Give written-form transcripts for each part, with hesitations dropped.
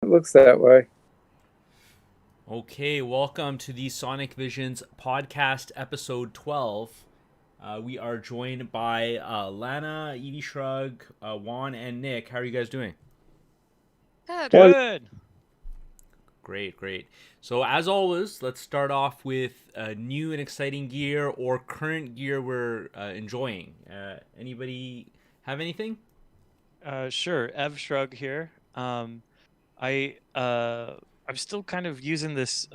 looks that way. Okay, welcome to the Sonic Visions podcast, episode 12. We are joined by Lana, Edie Shrug, Juan, and Nick. How are you guys doing? Good. Well, Good. Great, great. So, as always, let's start off with new and exciting gear or current gear we're enjoying. Anybody have anything? Sure. Ev Shrug here. I'm still kind of using this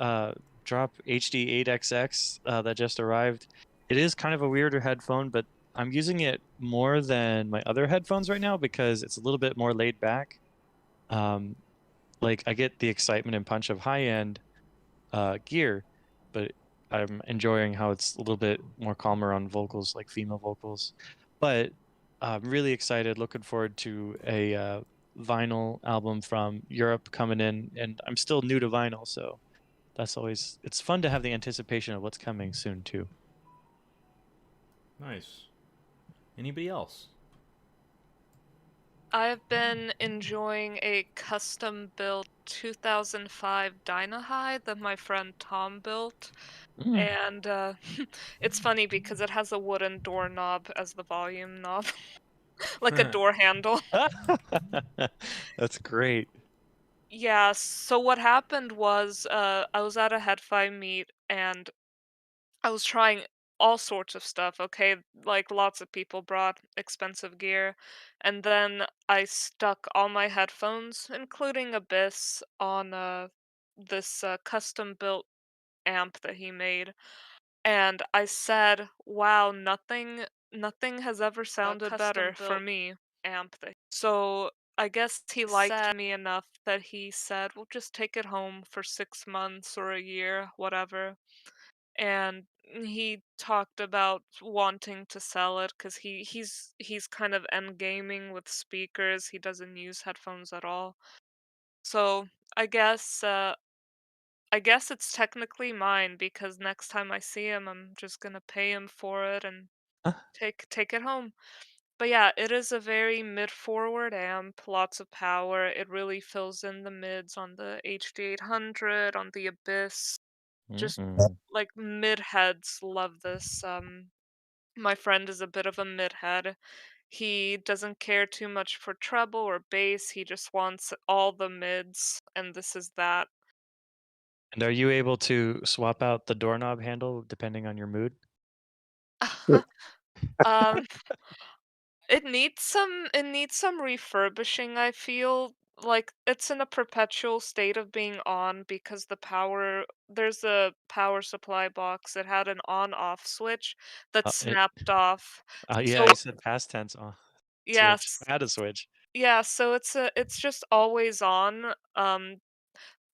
Drop HD8XX that just arrived. It is kind of a weirder headphone, but I'm using it more than my other headphones right now because it's a little bit more laid back. Um, like I get the excitement and punch of high-end gear, but I'm enjoying how it's a little bit more calmer on vocals, like female vocals. But I'm really excited, looking forward to a vinyl album from Europe coming in, and I'm still new to vinyl, so it's fun to have the anticipation of what's coming soon too. Nice. Anybody else? I've been enjoying a custom-built 2005 Dynahy that my friend Tom built, Mm. and it's funny because it has a wooden doorknob as the volume knob, like a door handle. That's great. Yeah, so what happened was, I was at a Head-Fi meet and I was trying all sorts of stuff, okay? Like lots of people brought expensive gear. And then I stuck all my headphones, including Abyss, on this custom built amp that he made. And I said, "Wow, nothing has ever sounded better for custom-built me." So I guess he liked me enough that he said, "Well, just take it home for 6 months or a year, whatever." And he talked about wanting to sell it because he's kind of end gaming with speakers. He doesn't use headphones at all. So I guess uh, I guess it's technically mine because next time I see him, I'm just gonna pay him for it and take it home. But yeah, it is a very mid-forward amp, lots of power. It really fills in the mids on the HD800, on the Abyss. Just Mm-mm. like mid heads love this. My friend is a bit of a mid head. He doesn't care too much for treble or bass. He just wants all the mids, and this is that. And are you able to swap out the doorknob handle depending on your mood? um, it needs some refurbishing, I feel. Like it's in a perpetual state of being on because there's a power supply box. It had an on-off switch that It snapped off. Yeah, So you said past tense. Switch. yes, I had a switch. yeah, so it's just always on.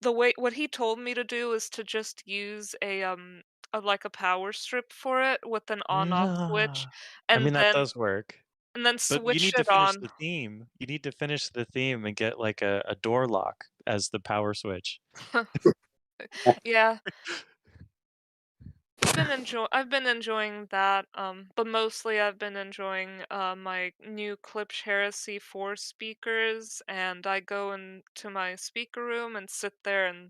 The way what he told me to do is to just use like a power strip for it with an on-off switch, Yeah. I and mean, that then does work, and then but you switch need to it finish on. the theme. You need to finish the theme and get like a door lock as the power switch. Yeah, I've been enjoying that, but mostly I've been enjoying my new Klipsch Heresy 4 speakers, and I go into my speaker room and sit there and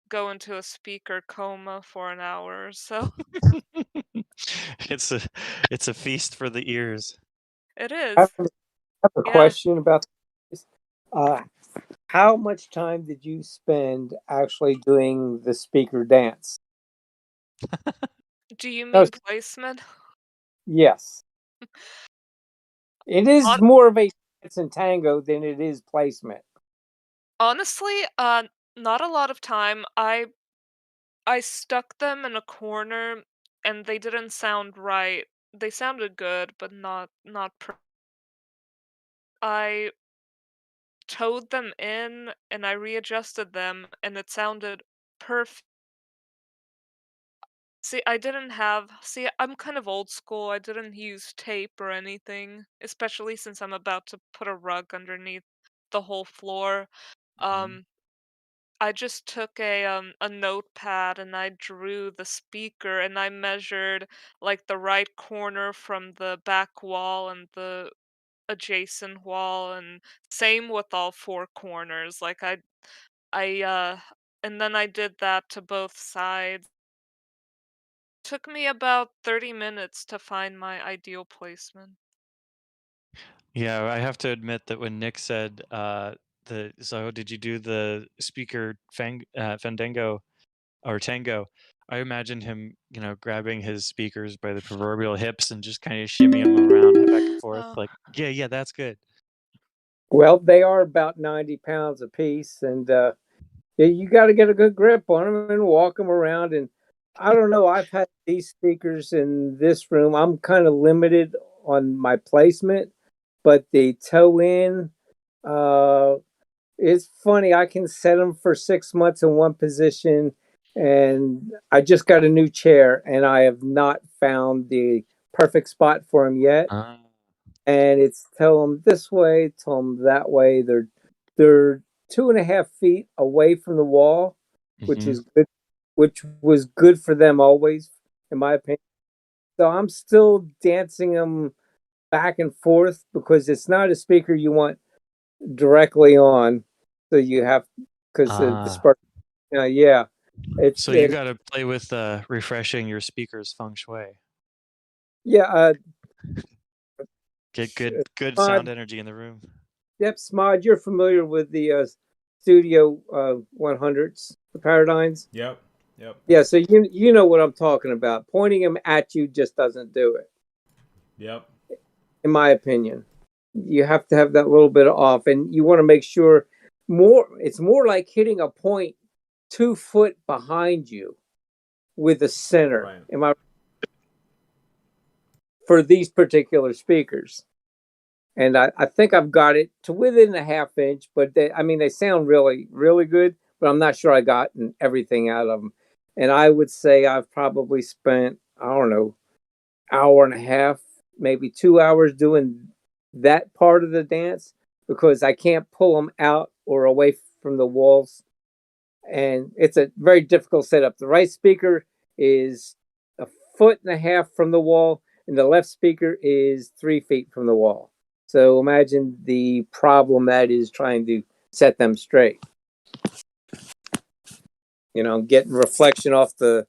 go into a speaker coma for an hour or so. It's a it's a feast for the ears. It I is. have a Yeah. question about this. Uh, how much time did you spend actually doing the speaker dance? Do you That was, mean placement? yes. It is Hon more of a dance and tango than it is placement. Honestly, not a lot of time. I stuck them in a corner and they didn't sound right. They sounded good, but not I towed them in and I readjusted them and it sounded perfect. See, I'm kind of old school. I didn't use tape or anything, especially since I'm about to put a rug underneath the whole floor. Mhm. Um, I just took a notepad and I drew the speaker and I measured like the right corner from the back wall and the adjacent wall and same with all four corners. Like and then I did that to both sides. Took me about 30 minutes to find my ideal placement. Yeah, I have to admit that when Nick said, so did you do the speaker Fandango or Tango? I imagined him, grabbing his speakers by the proverbial hips and just kind of shimmying them around back and forth. Oh, Like, yeah, that's good. Well, they are about 90 pounds apiece, and yeah, you got to get a good grip on them and walk them around. And I don't know, I've had these speakers in this room. I'm kind of limited on my placement, but the toe in, uh, it's funny. I can set them for 6 months in one position, and I just got a new chair, and I have not found the perfect spot for them yet. Uh, And it's tell them this way, tell them that way. They're 2.5 feet away from the wall, which hmm is good, which was good for them always, in my opinion. So I'm still dancing them back and forth because it's not a speaker you want directly on. So you have because the Ah, spark. Yeah, it's so you got to play with refreshing your speakers feng shui. yeah. Get good Smod, sound energy in the room. yep, Smod. You're familiar with the Studio 100s, the Paradigms. Yep. Yep. Yeah, so you know what I'm talking about. Pointing them at you just doesn't do it, Yep. in my opinion. You have to have that little bit of off, and you want to make sure more. It's more like hitting a point 2 foot behind you with the center. Right. Am I for these particular speakers? And I think I've got it to within a half inch, but I mean, they sound really, really good, but I'm not sure I gotten everything out of them. And I would say I've probably spent, I don't know, hour and a half, maybe 2 hours doing that part of the dance because I can't pull them out or away from the walls. And it's a very difficult setup. The right speaker is a foot and a half from the wall, and the left speaker is 3 feet from the wall. So imagine the problem that is trying to set them straight. Getting reflection off the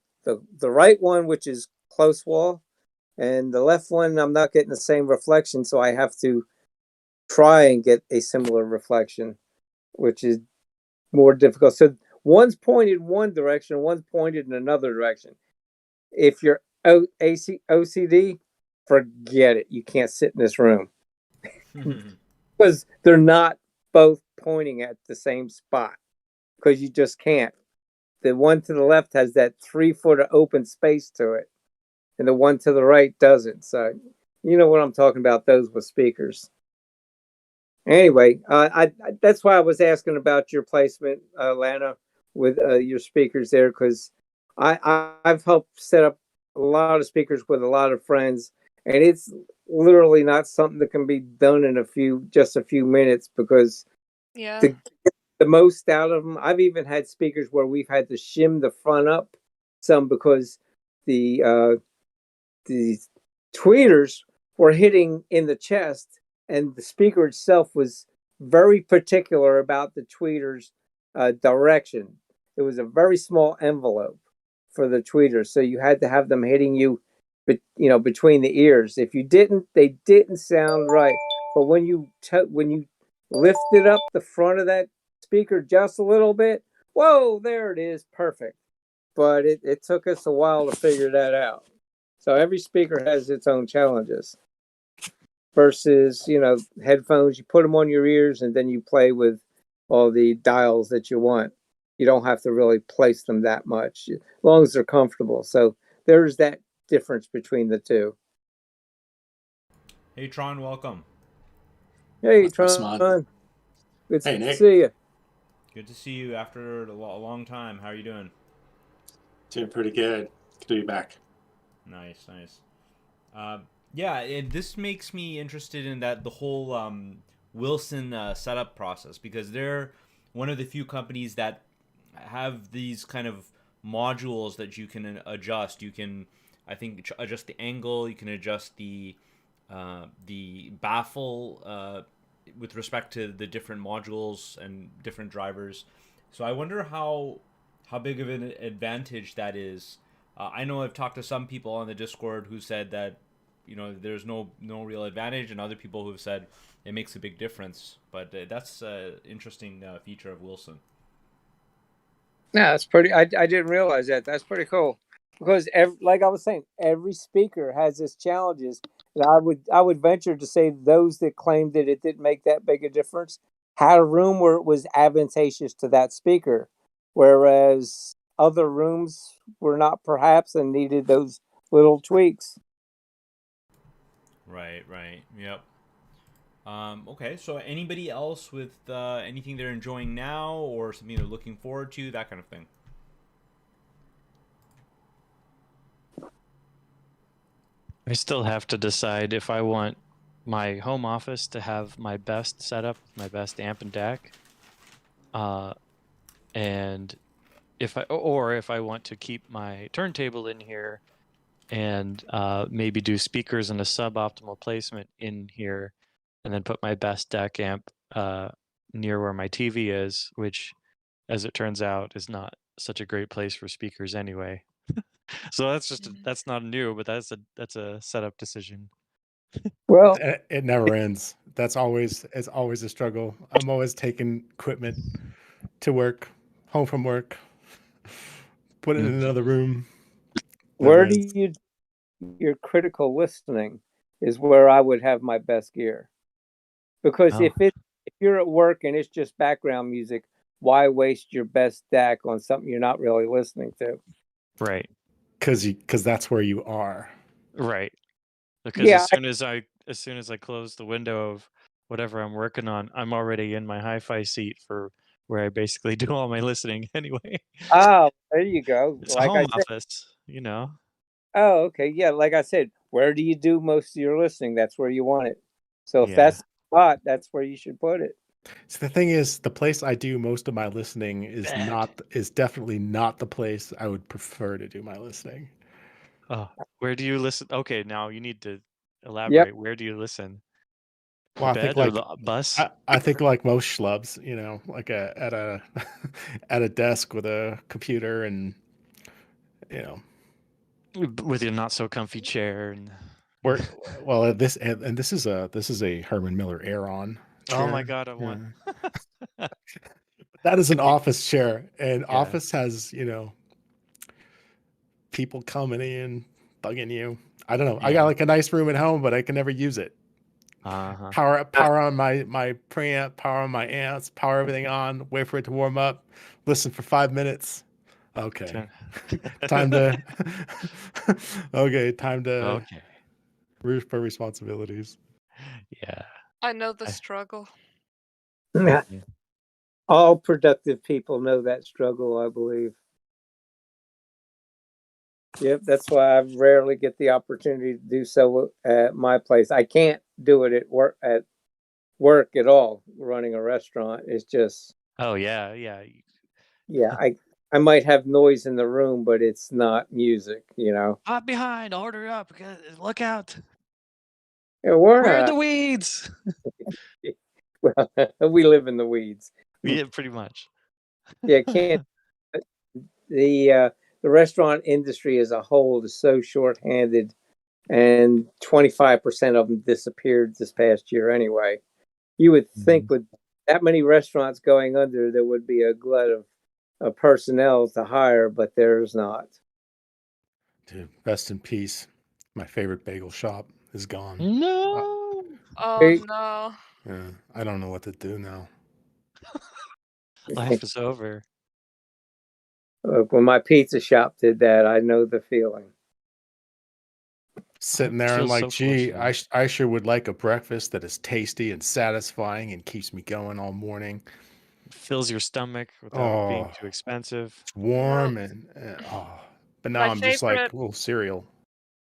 right one, which is close wall, and the left one, I'm not getting the same reflection, so I have to try and get a similar reflection, which is more difficult. So one's pointed one direction, one's pointed in another direction. If you're OCD, forget it. You can't sit in this room because they're not both pointing at the same spot because you just can't. The one to the left has that 3 foot of open space to it, and the one to the right doesn't. So, you know what I'm talking about, those with speakers. Anyway, that's why I was asking about your placement, Lana, with your speakers there, because I've helped set up a lot of speakers with a lot of friends, and it's literally not something that can be done in just a few minutes because yeah. to get the most out of them, I've even had speakers where we've had to shim the front up some because the tweeters were hitting in the chest, and the speaker itself was very particular about the tweeters' direction. It was a very small envelope for the tweeters, so you had to have them hitting you, between the ears. If you didn't, they didn't sound right. But when you lifted up the front of that speaker just a little bit, whoa, there it is, perfect. But it took us a while to figure that out. So every speaker has its own challenges versus, headphones. You put them on your ears and then you play with all the dials that you want. You don't have to really place them that much as long as they're comfortable. So there's that difference between the two. Hey Tron, welcome. Hey, What's Smod? Tron. Good Hey, to Nick. see you. Good to see you after a long time. How are you doing? Doing pretty good. Good to be back. Nice, nice. Yeah, this makes me interested in the whole Wilson setup process because they're one of the few companies that have these kind of modules that you can adjust. You can, I think, adjust the angle. You can adjust the baffle with respect to the different modules and different drivers. So I wonder how big of an advantage that is. I know I've talked to some people on the Discord who said that there's no real advantage, and other people who've said it makes a big difference. But that's an interesting feature of Wilson. Yeah, that's pretty. I didn't realize that. That's pretty cool. Because like I was saying, every speaker has its challenges, and I would venture to say those that claimed that it didn't make that big a difference had a room where it was advantageous to that speaker, whereas other rooms were not perhaps and needed those little tweaks. Right. Yep. Okay, so anybody else with anything they're enjoying now or something they're looking forward to, that kind of thing? I still have to decide if I want my home office to have my best setup, my best amp and DAC, and if I want to keep my turntable in here and maybe do speakers in a suboptimal placement in here, and then put my best DAC amp near where my TV is, which, as it turns out, is not such a great place for speakers anyway. So that's not new, but that's a setup decision. Well, It never ends. It's always a struggle. I'm always taking equipment to work, home from work, put it in another room. where Never do ends. you your critical listening is where I would have my best gear. Because Oh. if you're at work and it's just background music, why waste your best DAC on something you're not really listening to? Right. Because that's where you are. Right. Because Yeah, as soon as I close the window of whatever I'm working on, I'm already in my hi-fi seat for where I basically do all my listening anyway. oh, there you go. It's a Like I home said, office, you know. oh, okay, yeah. Like I said, where do you do most of your listening? That's where you want it. So if Yeah. that's the spot, that's where you should put it. So the thing is, the place I do most of my listening Bad. is definitely not the place I would prefer to do my listening. Oh, where do you listen? Okay, now you need to Yep. elaborate. Where do you listen? Well, I think Bed or like the bus? I think like most schlubs, like at a at a desk with a computer and you know With your not so comfy chair and We're well this and this is a Herman Miller Aeron oh my chair. god, I want. Yeah. That is an office chair, and Yeah. office has people coming in, bugging you. I don't know. I got Yeah. like a nice room at home, but I can never use it. Uh-huh. Power on my preamp, power on my amps, power everything on. Wait for it to warm up. Listen for 5 minutes. Okay, time to. Okay, time to Okay. for responsibilities. Yeah. I know the I- struggle. Yeah. All productive people know that struggle, I believe. Yep, that's why I rarely get the opportunity to do so at my place. I can't do it at work at all. Running a restaurant is just Oh yeah, yeah. yeah. I might have noise in the room, but it's not music. Hot behind, order up, look out. Yeah, Where are the weeds? well, we live in the weeds. Yeah, pretty much. Yeah, can't the restaurant industry as a whole is so short-handed, and 25% of them disappeared this past year anyway. You would think with that many restaurants going under, there would be a glut of personnel to hire, but there's not. Dude, rest in peace. My favorite bagel shop is gone. No. Oh Hey. no. Yeah, I don't know what to do now. Life is over. Look, when my pizza shop did that, I know the feeling. Sitting I there and feel like, so gee, fortunate. I sure would like a breakfast that is tasty and satisfying and keeps me going all morning. Fills your stomach without being Oh, too expensive. it's warm and but now My I'm just like favorite a little cereal.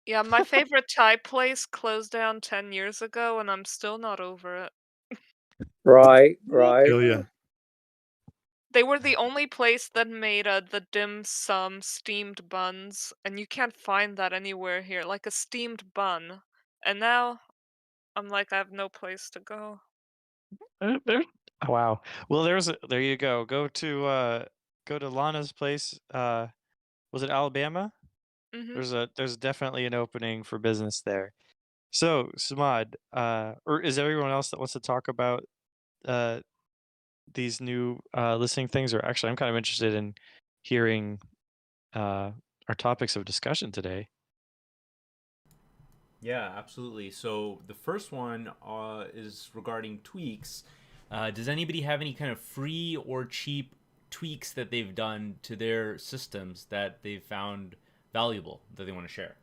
Yeah, my favorite Thai place closed down 10 years ago and I'm still not over it. Right. Feel ya. They were the only place that made the dim sum steamed buns, and you can't find that anywhere here, like a steamed bun. And now I'm like, I have no place to go. There, Oh, wow. Well, there you go. Go to Lana's place. Was it Alabama? Hmm. There's definitely an opening for business there. So, Samad, or is everyone else that wants to talk about uh these new listening things? Or actually, I'm kind of interested in hearing our topics of discussion today. Yeah, absolutely. So the first one is regarding tweaks. Does anybody have any kind of free or cheap tweaks that they've done to their systems that they've found valuable that they want to share?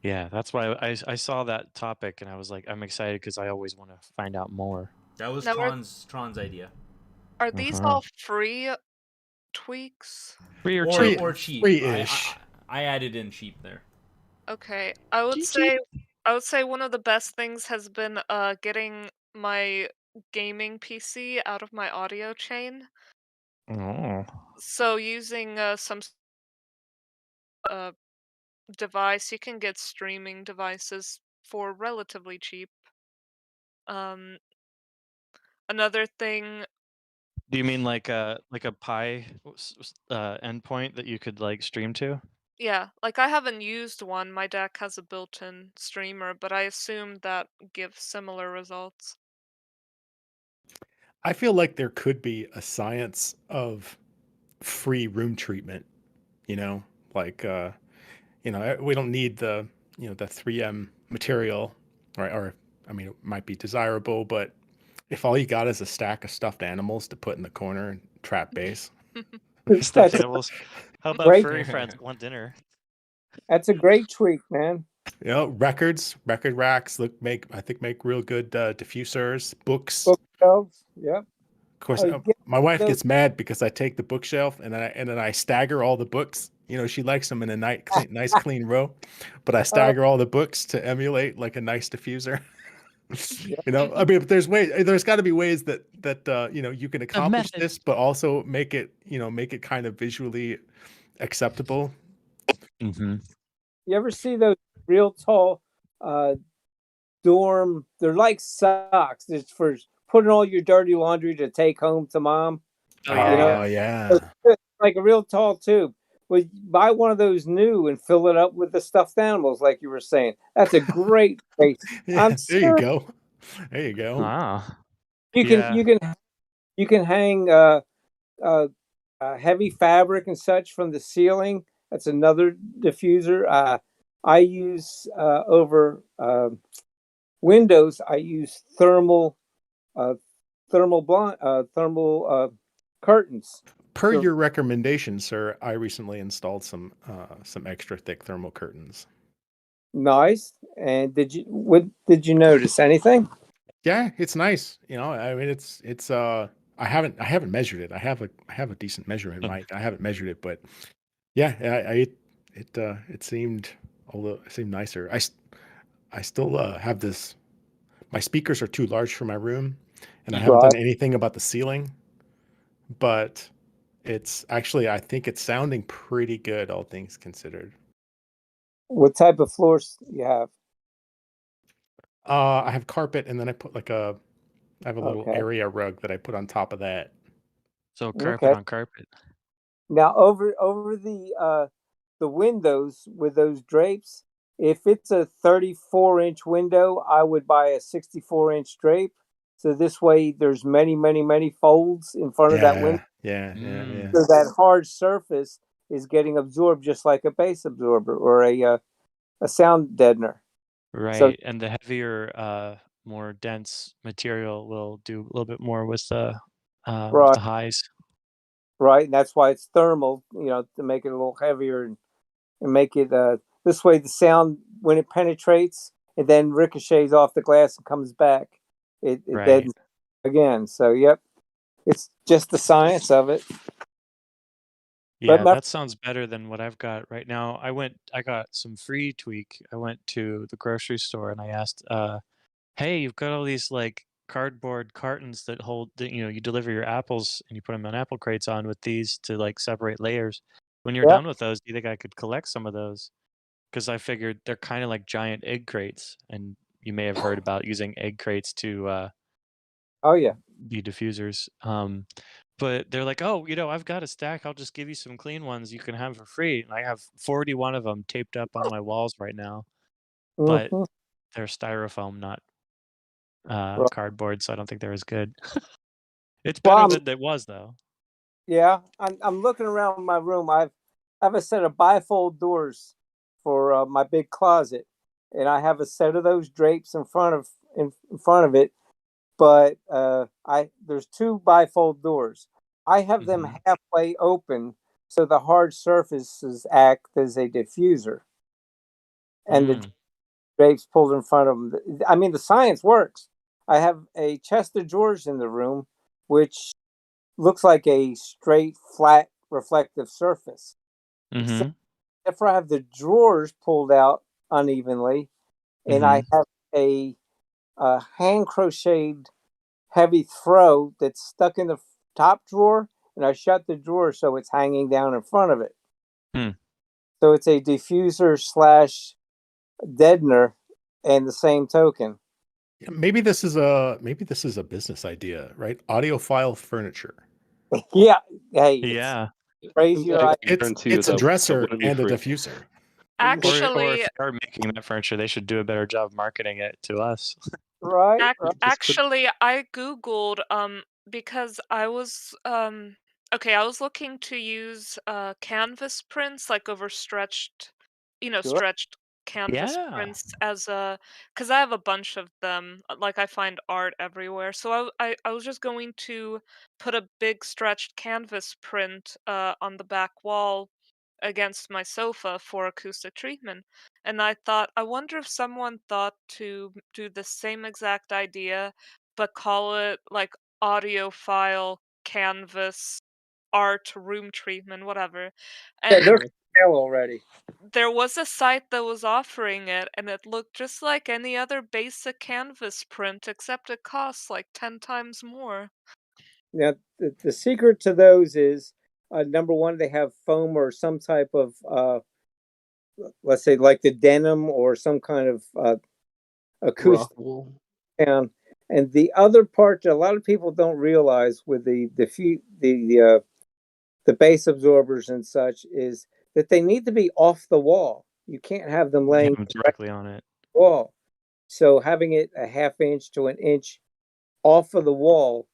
Yeah, that's why I saw that topic and I was like, I'm excited because I always want to find out more. That was Now, Tron's idea. are these Uh-huh. all free tweaks? Free or Or cheap? or cheap. Free-ish. I added in cheap there. Okay, I would Cheap, cheap. say one of the best things has been getting my gaming PC out of my audio chain. Oh. So using uh device, you can get streaming devices for relatively cheap. Um, another thing, Do you mean like a Pi endpoint that you could like stream to? yeah, like I haven't used one. My deck has a built-in streamer, but I assume that gives similar results. I feel like there could be a science of free room treatment, you know, like we don't need the 3M material, right? Or I mean, it might be desirable, but if all you got is a stack of stuffed animals to put in the corner and trap base, Stuffed That's a animals. How about great. furry friends want dinner? That's a great tweak, man. record racks make real good diffusers, books. Bookshelves. Yep. Of course, Oh, you get my wife those. gets mad because I take the bookshelf and then I stagger all the books. She likes them in a nice clean row, but I Oh, stagger all the books to emulate like a nice diffuser. yeah. I mean, but there's got to be ways that you can A accomplish method. this, but also make it kind of visually acceptable. Mm-hmm. You ever see those real tall uh, dorm? They're like socks. It's for putting all your dirty laundry to take home to mom. Oh You know, yeah, Oh so yeah. it's like a real tall tube. Well, buy one of those new and fill it up with the stuffed animals, like you were saying. That's a great place. I'm Yeah, there you serious. go. There you yeah. go. Wow. You can Yeah. you can you can hang uh, heavy fabric and such from the ceiling. That's another diffuser. I use over windows. I use uh, thermal curtains. Per So your recommendation, sir, I recently installed some extra thick thermal curtains. nice. And what did you notice? Anything? Yeah, it's nice. I mean, it's I haven't measured it. I have a decent measurement mic. I haven't measured it, but yeah, it seemed nicer. I still have this. My speakers are too large for my room, and I haven't Right. done anything about the ceiling, but it's actually I think it's sounding pretty good, all things considered. What type of floors you have? I have carpet, and then I have a little Okay. area rug that I put on top of that. So carpet Okay. on carpet. Now over the windows with those drapes, if it's a 34-inch window, I would buy a 64-inch drape. So this way there's many folds in front of that window. Yeah. So that hard surface is getting absorbed just like a bass absorber or a sound deadener. So Right. And the heavier, more dense material will do a little bit more with the right, highs. right, and that's why it's thermal, to make it a little heavier and make it this way the sound when it penetrates it then ricochets off the glass and comes back. It Right. deadens again. So yep, it's just the science of it. But Yeah, that sounds better than what I've got right now. I got some free tweak. I went to the grocery store and I asked, hey, you've got all these like cardboard cartons that hold, you deliver your apples and you put them on apple crates on with these to like separate layers. When you're yep, done with those, do you think I could collect some of those? Because I figured they're kind of like giant egg crates, and you may have heard about using egg crates to Oh yeah. be diffusers. But they're like, oh, I've got a stack. I'll just give you some clean ones you can have for free. And I have 41 of them taped up on my walls right now, but Mhm. they're styrofoam, not Right. cardboard. So I don't think they're as good. It's Well, better than it was though. yeah, I'm looking around my room. I have a set of bifold doors for my big closet, and I have a set of those drapes in front of it. But I there's two bifold doors. I have them Hmm. halfway open, so the hard surfaces act as a diffuser, and the Mm. drapes pulled in front of them. I mean, the science works. I have a chest of drawers in the room, which looks like a straight, flat, reflective surface. Except Hmm. for I have the drawers pulled out unevenly, and I Hmm. have a hand crocheted heavy throw that's stuck in the top drawer, and I shut the drawer so it's hanging down in front of it. Hmm. So it's a diffuser slash deadener, and the same token. Maybe this is a business idea, right? Audiophile furniture. Yeah, hey, it's Yeah. crazy. Your I idea. guarantee you It's a that dresser wouldn't be and a free. diffuser. Or Actually, if they are making that furniture, they should do a better job marketing it to us. Right, right. Just put actually, I googled because I was looking to use canvas prints like overstretched, Sure. stretched canvas Yeah. prints as a because I have a bunch of them. Like I find art everywhere, so I was just going to put a big stretched canvas print on the back wall against my sofa for acoustic treatment. And I thought, I wonder if someone thought to do the same exact idea, but call it like audiophile canvas art room treatment, whatever. Yeah, And they're for sale already. there was a site that was offering it, and it looked just like any other basic canvas print, except it costs like 10 times more. Now, the secret to those is number one, they have foam or some type of, let's say, like the denim or some kind of acoustic Rockwool. sound. And the other part that a lot of people don't realize with the bass absorbers and such is that they need to be off the wall. You can't have them Yeah, laying I'm directly on it. the wall. So having it a half inch to an inch off of the wall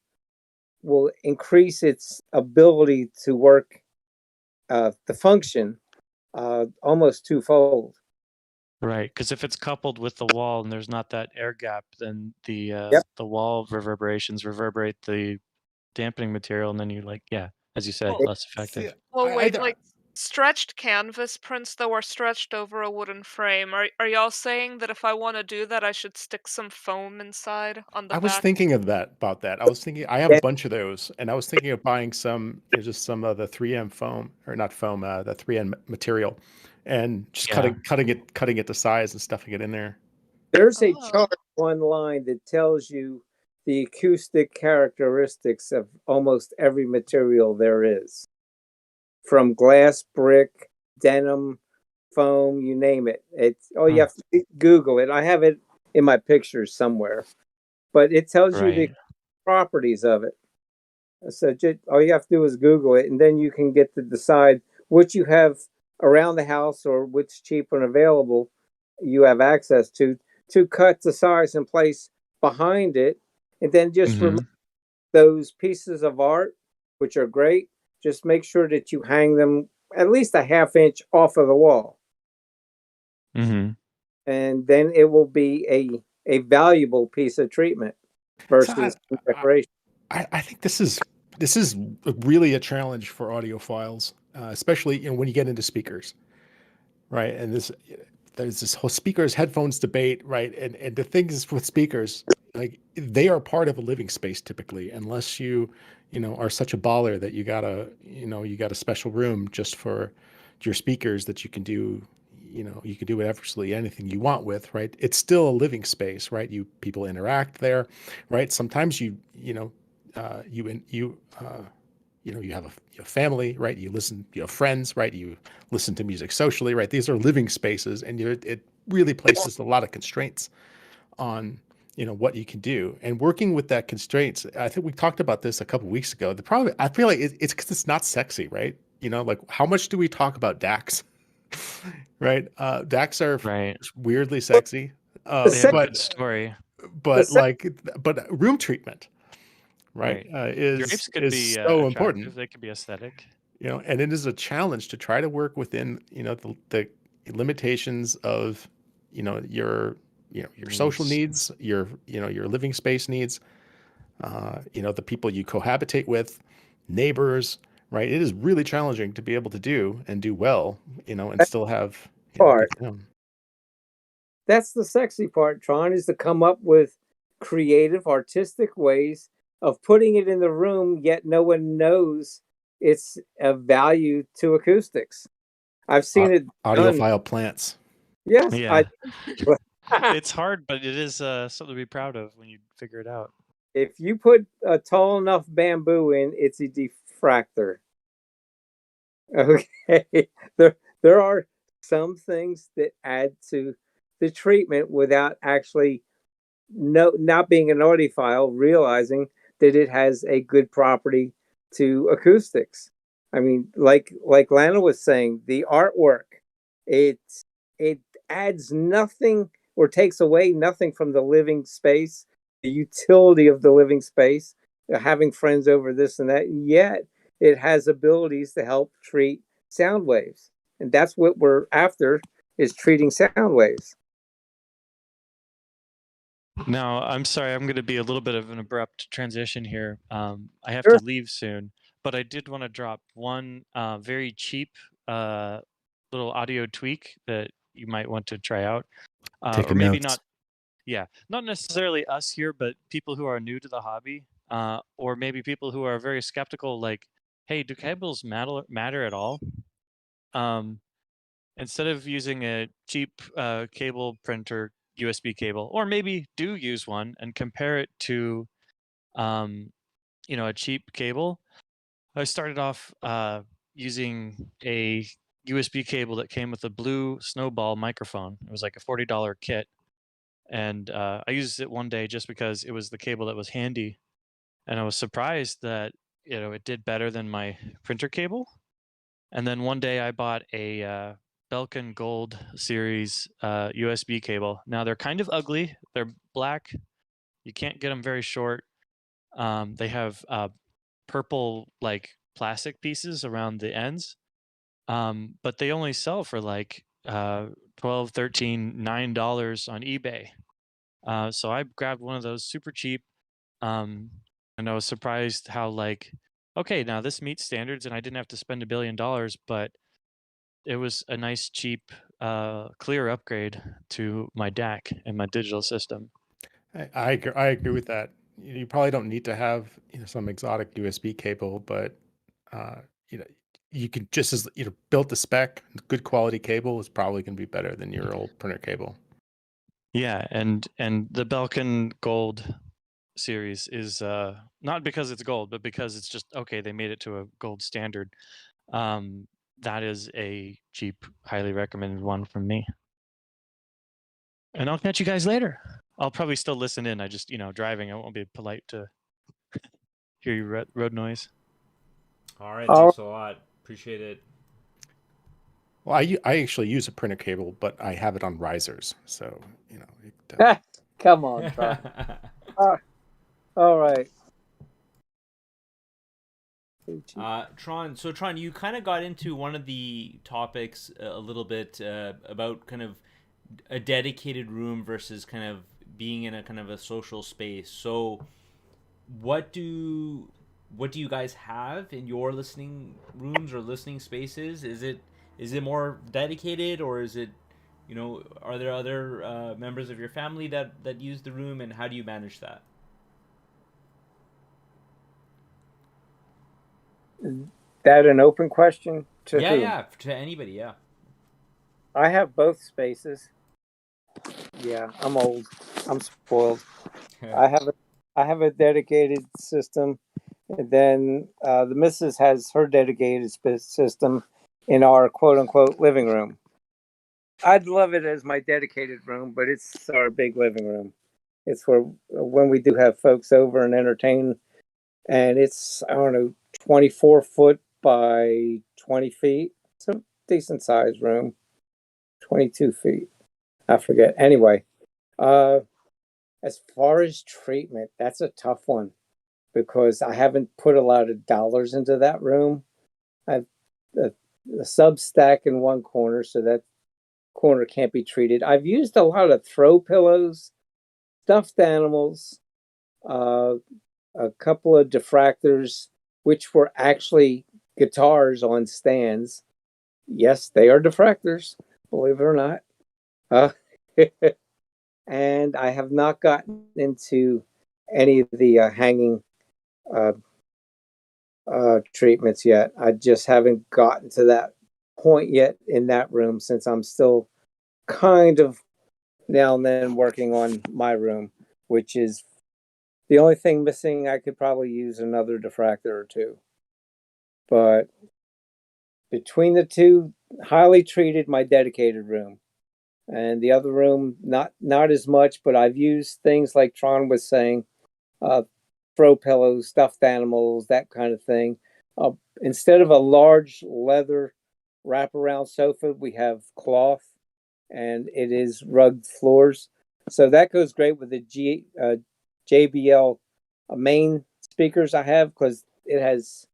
will increase its ability to work the function almost twofold. Right, because if it's coupled with the wall and there's not that air gap, then Yep. the wall reverberations reverberate the dampening material, and then yeah, as you said, Well, less See, effective. well, I wait, don't- like stretched canvas prints though are stretched over a wooden frame. Are y'all saying that if I want to do that, I should stick some foam inside on the I was back? thinking about that. I was thinking I have a Yeah. bunch of those, and I was thinking of buying just some of the 3M foam, or not foam, the 3M material, and just Yeah. cutting it to size and stuffing it in there. There's a Oh. chart online that tells you the acoustic characteristics of almost every material there is, from glass, brick, denim, foam, you name it. It's you Hmm. have to Google it. I have it in my pictures somewhere, but it tells you the Right. properties of it. So all you have to do is Google it, and then you can get to decide which you have around the house or which cheap and available you have access to cut the size and place behind it, and then just Hmm. those pieces of art, which are great. Just make sure that you hang them at least a half inch off of the wall, Hmm. and then it will be a valuable piece of treatment So versus decoration. I think this is really a challenge for audiophiles, especially when you get into speakers, right? And there's this whole speakers headphones debate, right? And the things with speakers, like they are part of a living space typically, unless you are such a baller that you got a special room just for your speakers that you can do. You can do absolutely anything you want with, right? It's still a living space, right? People interact there, right? Sometimes you have a family, right? You have friends, right? You listen to music socially, right? These are living spaces, and it really places a lot of constraints on what you can do, and working with that constraints. I think we talked about this a couple weeks ago. The problem, I feel like it's because it's not sexy, right? Like how much do we talk about DACs? Right? DACs are Right. weirdly sexy, The They have a sec- good story. but sec- room treatment, right, Right. Drapes could is be so attractive. important. They could be aesthetic. And it is a challenge to try to work within the limitations of your your social needs, your your living space needs, the people you cohabitate with, neighbors, right? It is really challenging to be able to do and do well, and still have part. good sound. That's the sexy part, Tron, is to come up with creative, artistic ways of putting it in the room, yet no one knows it's a value to acoustics. I've seen it done. Audiophile plants. Yes, Yeah. I, It's hard, but it is something to be proud of when you figure it out. if you put a tall enough bamboo in, it's a diffractor. Okay, there are some things that add to the treatment without actually not being an audiophile, realizing that it has a good property to acoustics. I mean, like Lana was saying, the artwork, it it adds nothing or takes away nothing from the living space, the utility of the living space, having friends over, this and that. Yet it has abilities to help treat sound waves, and that's what we're after, is treating sound waves. Now, I'm sorry, I'm going to be a little bit of an abrupt transition here. I have Sure. to leave soon, but I did want to drop one very cheap little audio tweak that you might want to try out. Or maybe not. Yeah, not necessarily us here, but people who are new to the hobby, or maybe people who are very skeptical, like, hey, do cables matter at all? Instead of using a cheap cable printer USB cable, or maybe do use one and compare it to, a cheap cable. I started off using a USB cable that came with a Blue Snowball microphone. It was like a $40 kit, and I used it one day just because it was the cable that was handy, and I was surprised that it did better than my printer cable. And then one day I bought a Belkin Gold series USB cable. Now they're kind of ugly. They're black. You can't get them very short. They have purple like plastic pieces around the ends, but they only sell for like $12, $13, $9 on eBay. So I grabbed one of those super cheap, and I was surprised how okay, now this meets standards, and I didn't have to spend $1 billion, but it was a nice, cheap, clear upgrade to my DAC and my digital system. I agree with that. You probably don't need to have some exotic USB cable, but you know you can just as built the spec, good quality cable is probably going to be better than your old printer cable. Yeah, and the Belkin Gold series is not because it's gold, but because it's just okay. They made it to a gold standard. That is a cheap, highly recommended one from me. And I'll catch you guys later. I'll probably still listen in. I just, driving, I won't be polite to hear your road noise. All right, thanks a lot. Appreciate it. Well, I actually use a printer cable, but I have it on risers, so Come on, Tron. All right. Tron, you kind of got into one of the topics a little bit about kind of a dedicated room versus kind of being in a kind of a social space. So what do you guys have in your listening rooms or listening spaces? Is it more dedicated, or is it, are there other members of your family that use the room, and how do you manage that? That an open question to who? Yeah, to anybody, yeah. I have both spaces. Yeah, I'm old. I'm spoiled. I have a dedicated system, and then the missus has her dedicated system in our quote unquote living room. I'd love it as my dedicated room, but it's our big living room. It's where when we do have folks over and entertain, and it's, I don't know, 24 foot by 20 feet. It's a decent sized room. 22 feet. I forget. Anyway, as far as treatment, that's a tough one because I haven't put a lot of dollars into that room. I've the sub stack in one corner, so that corner can't be treated. I've used a lot of throw pillows, stuffed animals, a couple of diffractors, which were actually guitars on stands. Yes, they are diffractors, believe it or not. And I have not gotten into any of the hanging treatments yet. I just haven't gotten to that point yet in that room since I'm still kind of now and then working on my room, which is the only thing missing. I could probably use another diffractor or two. But between the two, highly treated my dedicated room. And the other room, not as much, but I've used things like Tron was saying, throw pillows, stuffed animals, that kind of thing. Instead of a large leather wraparound sofa, we have cloth, and it is rugged floors. So that goes great with the JBL main speakers I have because it has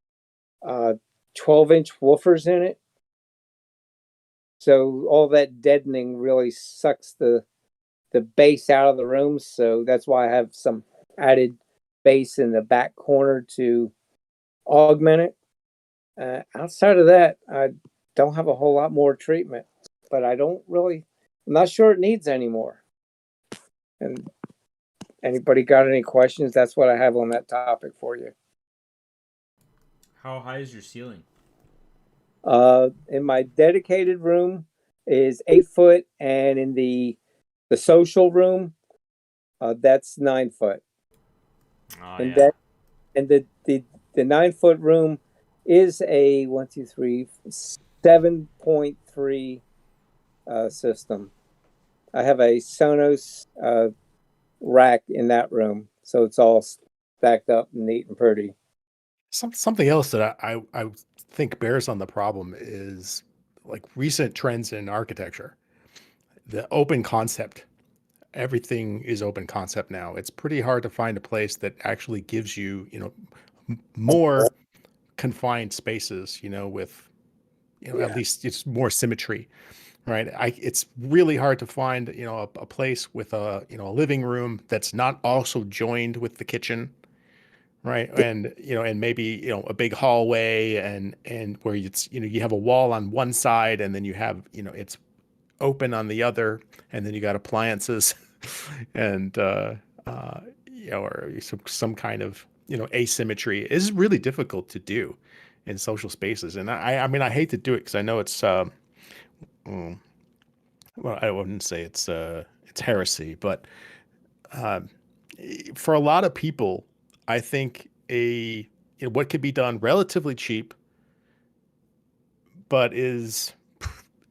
12-inch woofers in it. So all that deadening really sucks the bass out of the room. So that's why I have some added bass in the back corner to augment it. Outside of that, I don't have a whole lot more treatment, but I'm not sure it needs any more. And anybody got any questions? That's what I have on that topic for you. How high is your ceiling? In my dedicated room is 8 foot, and in the social room, that's 9 foot. Oh, And yeah. the 9 foot room is a 7.3 system. I have a Sonos rack in that room, so it's all stacked up and neat and pretty. Something else that I think bears on the problem is like recent trends in architecture. The open concept. Everything is open concept now. It's pretty hard to find a place that actually gives you, more confined spaces, with, at least it's more symmetry, right? It's really hard to find, a place with a living room that's not also joined with the kitchen, right? And and maybe a big hallway and where it's you have a wall on one side and then you have it's open on the other, and then you got appliances and or some kind of asymmetry is really difficult to do in social spaces. And I mean I hate to do it because I know it's well, I wouldn't say it's heresy, but for a lot of people, I think what could be done relatively cheap, but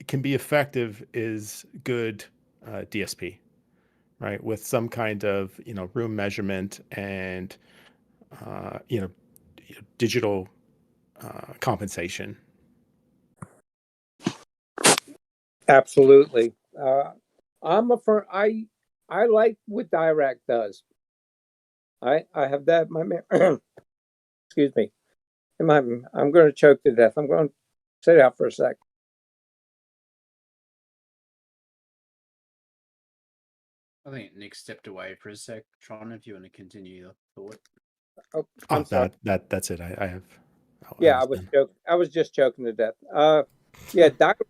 can be effective is good DSP, right? With some kind of room measurement and digital compensation. Absolutely. I'm a firm. I like what Dirac does. I have that. Excuse me. I'm going to choke to death. I'm going to sit out for a sec. I think Nick stepped away for a sec. Tron, if you want to continue your thought. Oh, I'm sorry. That's it. I have. Yeah, I was just choking to death. Yeah, Dirac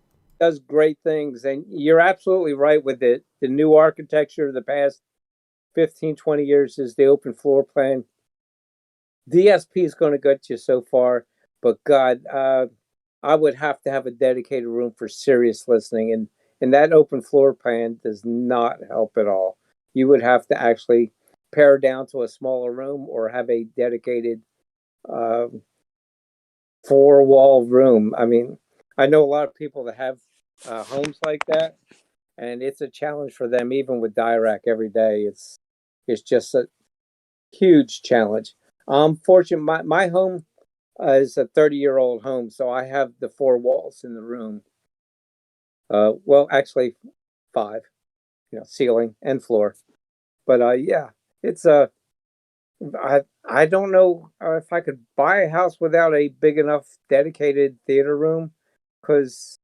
does great things, and you're absolutely right with it. The new architecture of the past 15, 20 years is the open floor plan. DSP is going to get you so far, but God, I would have to have a dedicated room for serious listening, and that open floor plan does not help at all. You would have to actually pare down to a smaller room or have a dedicated four-wall room. I mean, I know a lot of people that have homes like that, and it's a challenge for them, even with Dirac every day. is just a huge challenge. I'm fortunate. My home is a 30-year-old home, so I have the 4 walls in the room. Well, actually, 5. Ceiling and floor. But yeah, it's I don't know if I could buy a house without a big enough dedicated theater room, because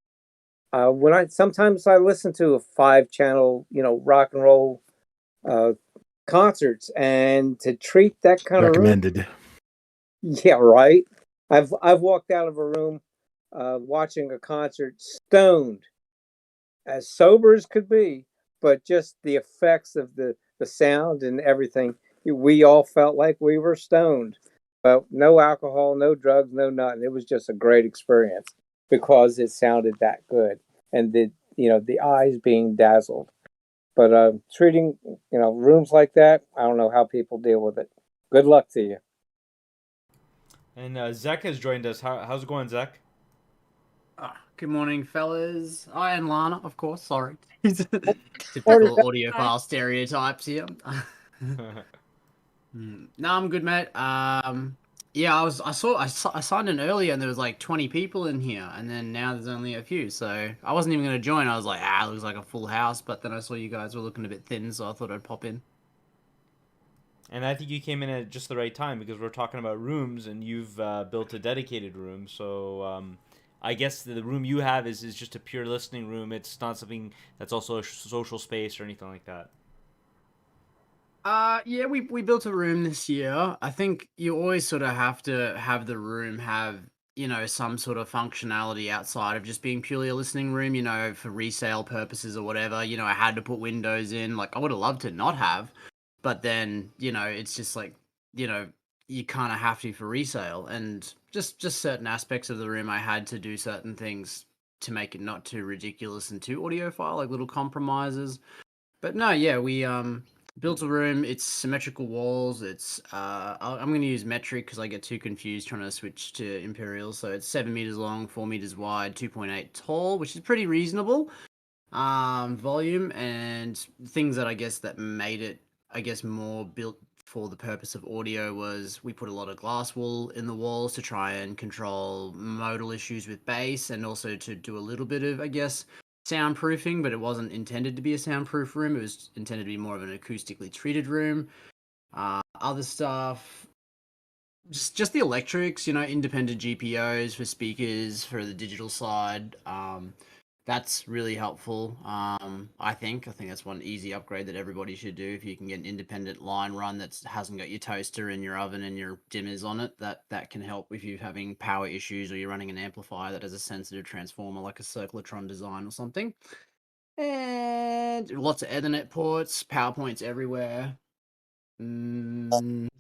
when sometimes I listen to a 5 channel, rock and roll concerts, and to treat that kind of room, Recommended. yeah, right. I've walked out of a room watching a concert stoned, as sober as could be, but just the effects of the sound and everything, we all felt like we were stoned. But no alcohol, no drugs, no nothing. It was just a great experience because it sounded that good, and the eyes being dazzled. But treating rooms like that, I don't know how people deal with it. Good luck to you. And Zach has joined us. How's it going, Zach? Good morning, fellas. I am Lana, of course. Sorry. Typical Morning, audiophile stereotypes here. No, I'm good, mate. Yeah, I signed in earlier, and there was like 20 people in here, and then now there's only a few. So I wasn't even gonna join. I was like, it looks like a full house. But then I saw you guys were looking a bit thin, so I thought I'd pop in. And I think you came in at just the right time because we're talking about rooms, and you've built a dedicated room. So I guess the room you have is just a pure listening room. It's not something that's also a social space or anything like that. Yeah, we built a room this year. I think you always sort of have to have the room have, some sort of functionality outside of just being purely a listening room, for resale purposes or whatever. I had to put windows in. Like, I would have loved to not have, but then, it's just like, you kind of have to for resale. And just certain aspects of the room, I had to do certain things to make it not too ridiculous and too audiophile, like little compromises. But no, yeah, we built a room. It's symmetrical walls. It's I'm going to use metric because I get too confused trying to switch to imperial. So it's 7 meters long, 4 meters wide, 2.8 tall, which is pretty reasonable. Volume and things that I guess that made it, more built for the purpose of audio was we put a lot of glass wool in the walls to try and control modal issues with bass, and also to do a little bit of, soundproofing, but it wasn't intended to be a soundproof room. It was intended to be more of an acoustically treated room. Other stuff, just the electrics, independent GPOs for speakers for the digital side. That's really helpful. I think that's one easy upgrade that everybody should do. If you can get an independent line run that hasn't got your toaster and your oven and your dimmers on it, that can help if you're having power issues or you're running an amplifier that has a sensitive transformer like a Circlotron design or something. And lots of Ethernet ports, PowerPoints everywhere. I'm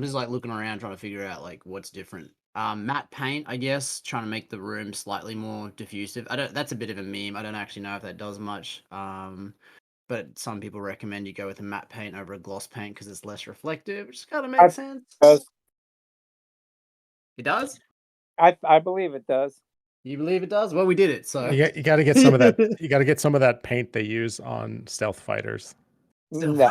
just like looking around trying to figure out like what's different. Matte paint, I guess, trying to make the room slightly more diffusive. That's a bit of a meme. I don't actually know if that does much. But some people recommend you go with a matte paint over a gloss paint because it's less reflective, which kind of makes sense. It does? I believe it does. You believe it does? Well, we did it, so You got to get some of that. You got to get some of that paint they use on stealth fighters. No.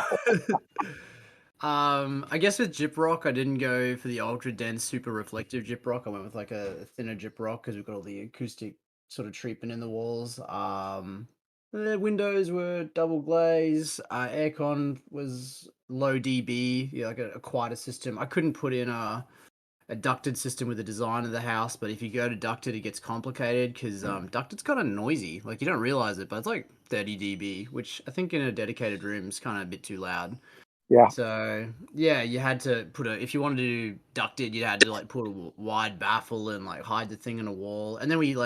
I guess with Gyprock, I didn't go for the ultra dense, super reflective Gyprock. I went with like a thinner Gyprock because we've got all the acoustic sort of treatment in the walls. The windows were double glaze. Aircon was low dB, like a quieter system. I couldn't put in a ducted system with the design of the house, but if you go to ducted, it gets complicated because ducted's kind of noisy. Like, you don't realize it, but it's like 30 dB, which I think in a dedicated room is kind of a bit too loud. Yeah. So yeah, you had to put if you wanted to do ducted, you had to like put a wide baffle and like hide the thing in a wall. And then we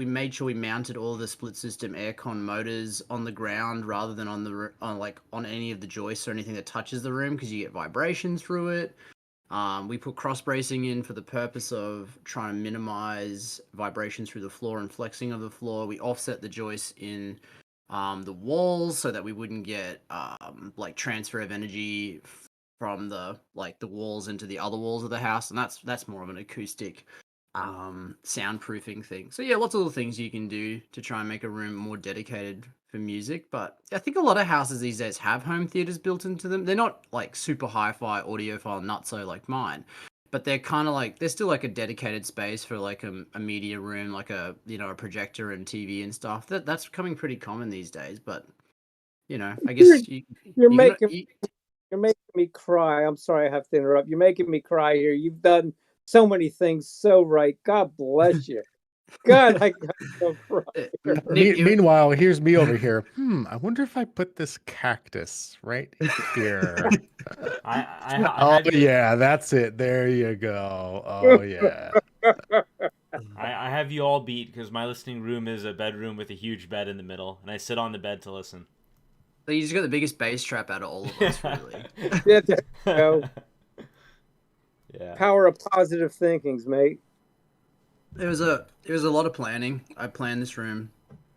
made sure we mounted all the split system aircon motors on the ground rather than on any of the joists or anything that touches the room because you get vibration through it. We put cross bracing in for the purpose of trying to minimize vibration through the floor and flexing of the floor. We offset the joists in the walls so that we wouldn't get like transfer of energy from the walls into the other walls of the house, and that's more of an acoustic soundproofing thing. So yeah, lots of little things you can do to try and make a room more dedicated for music. But I think a lot of houses these days have home theaters built into them. They're not like super hi-fi audiophile nutso like mine, but they're kind of like they're still like a dedicated space for like a media room, like a a projector and TV and stuff. That's becoming pretty common these days. But I guess You're you can. making you're making me cry. I'm sorry I have to interrupt. You're making me cry here. You've done so many things so right. God bless you. God, I got so cry. Nick, Meanwhile, here's me over here. I wonder if I put this cactus right here. I had to, yeah, that's it. There you go. Oh yeah. I have you all beat because my listening room is a bedroom with a huge bed in the middle, and I sit on the bed to listen. you just got the biggest bass trap out of all of us, really. Yeah, there you go. Yeah. Power of positive thinkings, mate. It was a lot of planning. I planned this room.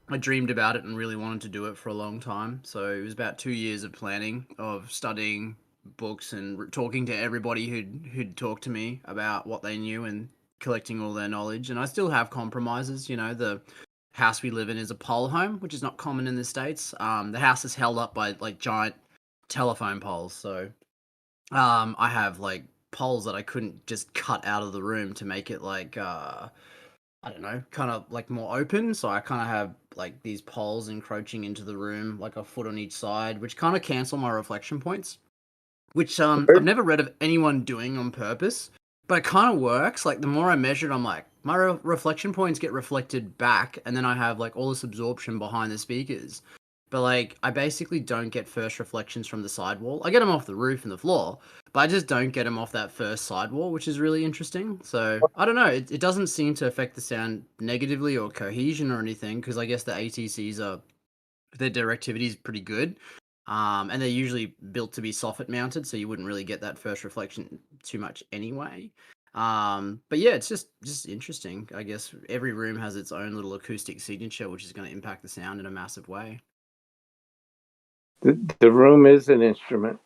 I dreamed about it and really wanted to do it for a long time. So it was about 2 years of planning, of studying books and talking to everybody who'd talked to me about what they knew and collecting all their knowledge. And I still have compromises. The house we live in is a pole home, which is not common in the States. The house is held up by like giant telephone poles. So I have like poles that I couldn't just cut out of the room to make it like I don't know, kind of like more open. So I kind of have like these poles encroaching into the room, like a foot on each side, which kind of cancel my reflection points, which I've never read of anyone doing on purpose, but it kind of works. Like the more I measure it, I'm like, my reflection points get reflected back, and then I have like all this absorption behind the speakers. But like, I basically don't get first reflections from the sidewall. I get them off the roof and the floor, but I just don't get them off that first sidewall, which is really interesting. So I don't know. It doesn't seem to affect the sound negatively or cohesion or anything, because I guess the ATCs their directivity is pretty good. And they're usually built to be soffit mounted, so you wouldn't really get that first reflection too much anyway. But yeah, it's just interesting. I guess every room has its own little acoustic signature, which is going to impact the sound in a massive way. The room is an instrument.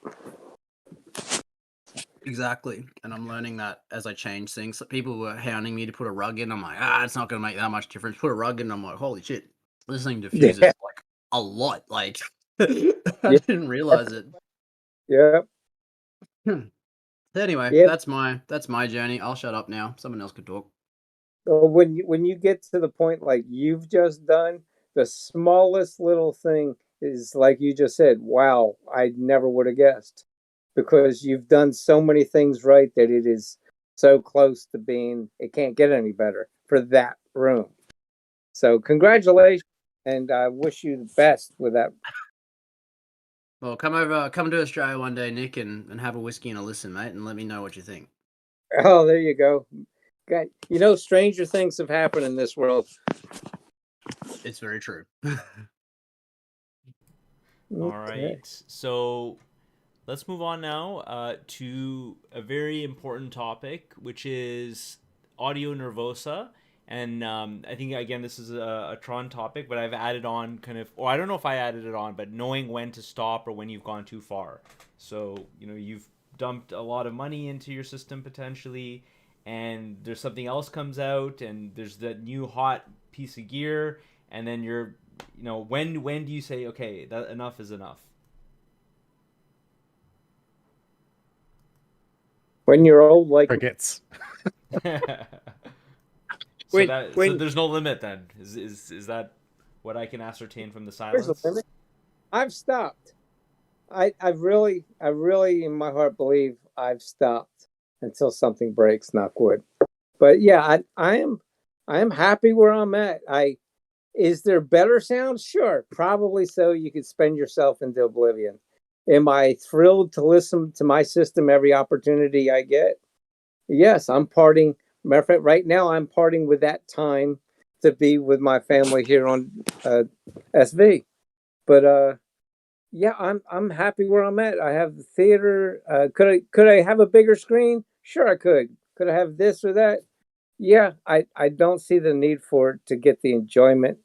Exactly. And I'm learning that as I change things. People were hounding me to put a rug in. I'm like, it's not going to make that much difference. Put a rug in. I'm like, holy shit. This thing diffuses like a lot. Like, I didn't realize it. Yeah. Anyway, that's my journey. I'll shut up now. Someone else could talk. So when you get to the point like you've just done, the smallest little thing is like you just said, wow, I never would have guessed, because you've done so many things right that it is so close to being, it can't get any better for that room. So congratulations, and I wish you the best with that. Well, come to Australia one day, Nick, and have a whiskey and a listen, mate, and let me know what you think. Oh, there you go. God, stranger things have happened in this world. It's very true. All right. So let's move on now to a very important topic, which is audio nervosa. And I think, again, this is a Tron topic, but I've added on I don't know if I added it on, but knowing when to stop or when you've gone too far. So, you've dumped a lot of money into your system potentially, and there's something else comes out, and there's that new hot piece of gear, and then you're, when do you say, okay, that enough is enough? When you're old, like Crickets. So there's no limit then. Is that what I can ascertain from the silence? There's a limit. I've stopped. I really in my heart believe I've stopped until something breaks, knock wood. But yeah, I am happy where I'm at. Is there better sound? Sure, probably so. You could spend yourself into oblivion. Am I thrilled to listen to my system every opportunity I get? Yes, I'm parting. Matter of fact, right now I'm parting with that time to be with my family here on SV. But yeah, I'm happy where I'm at. I have the theater. Could I have a bigger screen? Sure, I could. Could I have this or that? Yeah, I don't see the need for it to get the enjoyment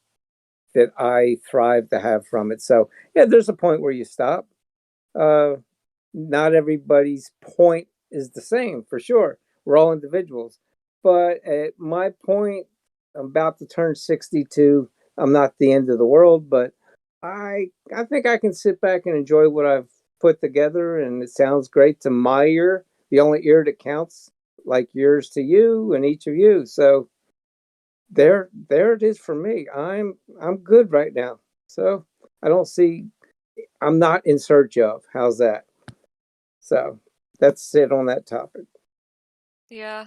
that I thrive to have from it. So yeah, there's a point where you stop. Not everybody's point is the same, for sure. We're all individuals. but at my point, I'm about to turn 62. I'm not the end of the world, but I think I can sit back and enjoy what I've put together, and it sounds great to my ear, the only ear that counts, like yours to you and each of you. So there it is for me. I'm good right now. So I don't see. I'm not in search of. How's that? So that's it on that topic. Yeah.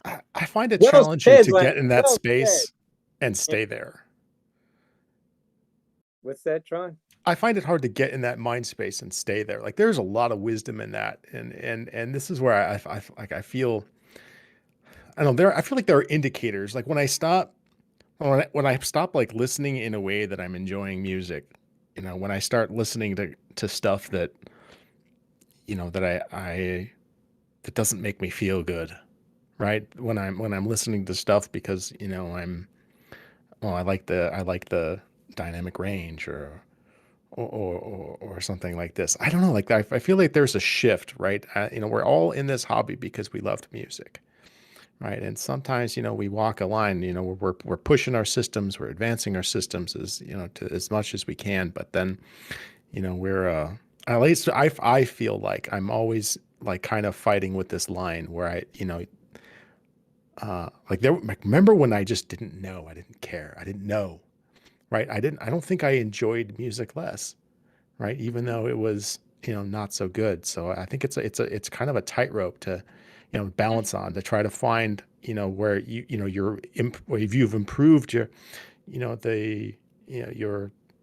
I find it Well challenging said, to get Lenny. in that Well space and said. stay there. What's that, Tron? I find it hard to get in that mind space and stay there. Like there's a lot of wisdom in that, and this is where I feel. I don't know. I feel like there are indicators. Like when I stop like listening in a way that I'm enjoying music, when I start listening to stuff that that I that doesn't make me feel good, right? When I'm listening to stuff because I like the dynamic range or something like this. I don't know. Like I feel like there's a shift, right? We're all in this hobby because we loved music, right? And sometimes we walk a line. We're pushing our systems, we're advancing our systems to as much as we can. But then we're at least I feel like I'm always like kind of fighting with this line where remember when I just didn't know, I didn't care, I didn't know, right? I don't think I enjoyed music less, right? Even though it was, not so good. So I think it's kind of a tightrope to, balance on, to try to find, where where you've improved your, the,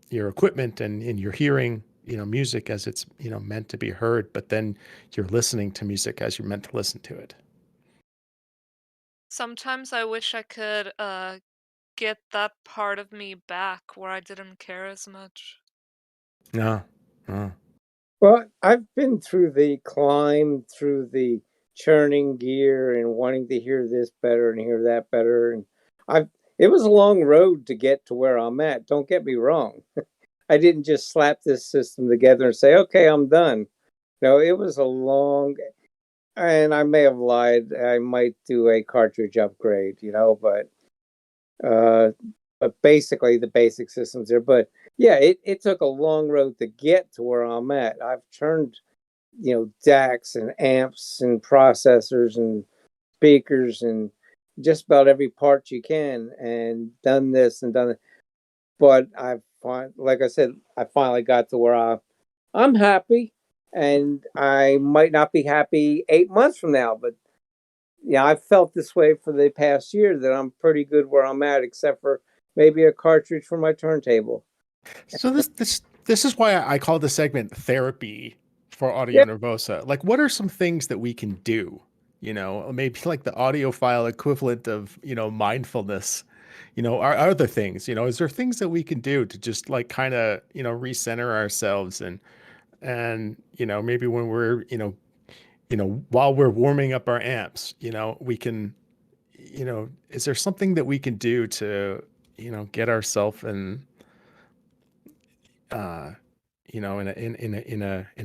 your equipment and you're hearing, music as it's, meant to be heard, but then you're listening to music as you're meant to listen to it. Sometimes I wish I could get that part of me back where I didn't care as much. No, no. Well, I've been through the climb, through the churning gear and wanting to hear this better and hear that better. And it was a long road to get to where I'm at. Don't get me wrong. I didn't just slap this system together and say, okay, I'm done. No, it was a long, and I may have lied. I might do a cartridge upgrade, uh, but basically the basic systems there. But yeah, it took a long road to get to where I'm at. I've turned, DACs and amps and processors and speakers and just about every part you can, and done this and done it. But like I said, I finally got to where I'm happy, and I might not be happy 8 months from now, but yeah, I've felt this way for the past year that I'm pretty good where I'm at, except for maybe a cartridge for my turntable. So this is why I call this segment therapy for Audio Yeah. Nervosa. Like, what are some things that we can do? Maybe like the audiophile equivalent of mindfulness. Are other things? Is there things that we can do to just like kind of recenter ourselves and maybe when we're while we're warming up our amps, we can is there something that we can do to get ourselves in in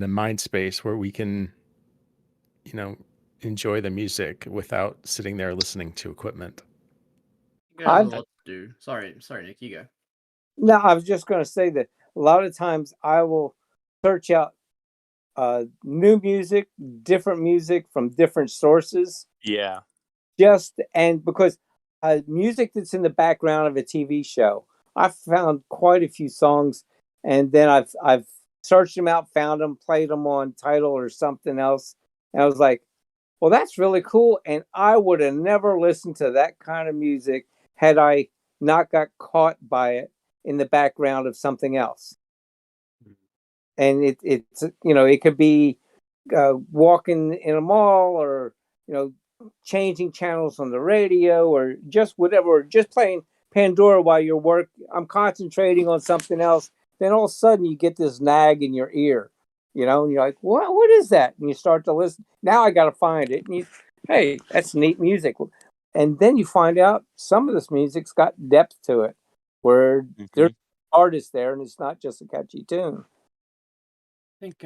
a mind space where we can, you know, enjoy the music without sitting there listening to equipment. You guys have I've a lot to do. Sorry, Nick, you go. No, I was just going to say that a lot of times I will search out new music, different music from different sources, Yeah. and because music that's in the background of a TV show, I've found quite a few songs, and then I've searched them out, found them, played them on Tidal or something else, and I was like, well, that's really cool, and I would have never listened to that kind of music had I not got caught by it in the background of something else. And it's it could be walking in a mall, or changing channels on the radio, or just whatever, or just playing Pandora while you're I'm concentrating on something else. Then all of a sudden you get this nag in your ear, and you're like, what is that? And you start to listen. Now I got to find it. And hey, that's neat music. And then you find out some of this music's got depth to it, where there's artists there, and it's not just a catchy tune. I think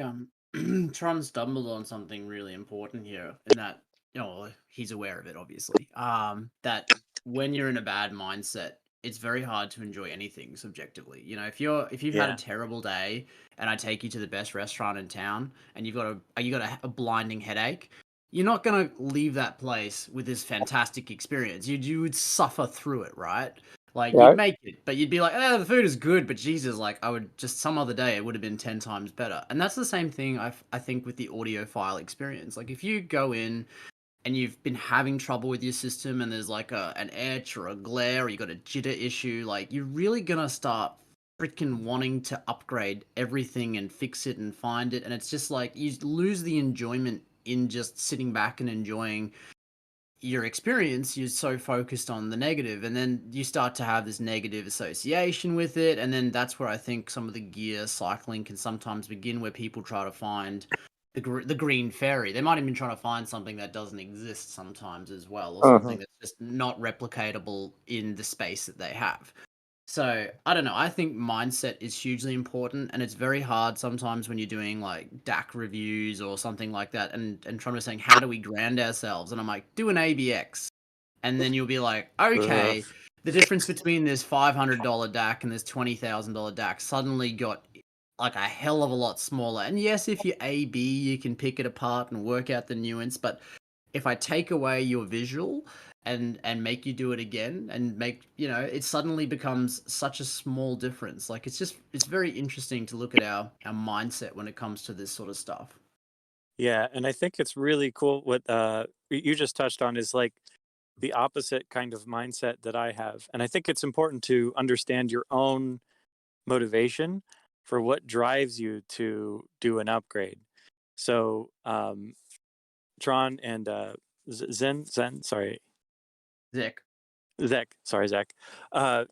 Tron stumbled on something really important here, in that he's aware of it, obviously. That when you're in a bad mindset, it's very hard to enjoy anything subjectively. You know, if you've had a Yeah. terrible day and I take you to the best restaurant in town and you got a blinding headache, you're not gonna leave that place with this fantastic experience. You would suffer through it, right? Like you'd Right. make it, but you'd be like, the food is good, but Jesus, like I would just some other day it would have been 10 times better. And that's the same thing I think with the audiophile experience. Like if you go in and you've been having trouble with your system and there's like an etch or a glare or you got a jitter issue, like you're really gonna start freaking wanting to upgrade everything and fix it and find it. And it's just like you lose the enjoyment in just sitting back and enjoying your experience. You're so focused on the negative, and then you start to have this negative association with it, and then that's where I think some of the gear cycling can sometimes begin, where people try to find the green fairy. They might even try to find something that doesn't exist sometimes as well, or Uh-huh. something that's just not replicatable in the space that they have. So I don't know. I think mindset is hugely important, and it's very hard sometimes when you're doing like DAC reviews or something like that, and trying to saying how do we ground ourselves, and I'm like, do an ABX, and then you'll be like, okay, the difference between this $500 DAC and this $20,000 DAC suddenly got like a hell of a lot smaller. And yes, if you AB, you can pick it apart and work out the nuance, but if I take away your visual and make you do it again and make, it suddenly becomes such a small difference. Like it's very interesting to look at our mindset when it comes to this sort of stuff. Yeah, and I think it's really cool what you just touched on is like the opposite kind of mindset that I have. And I think it's important to understand your own motivation for what drives you to do an upgrade. So, Tron and Zen, sorry, Zick. Zach,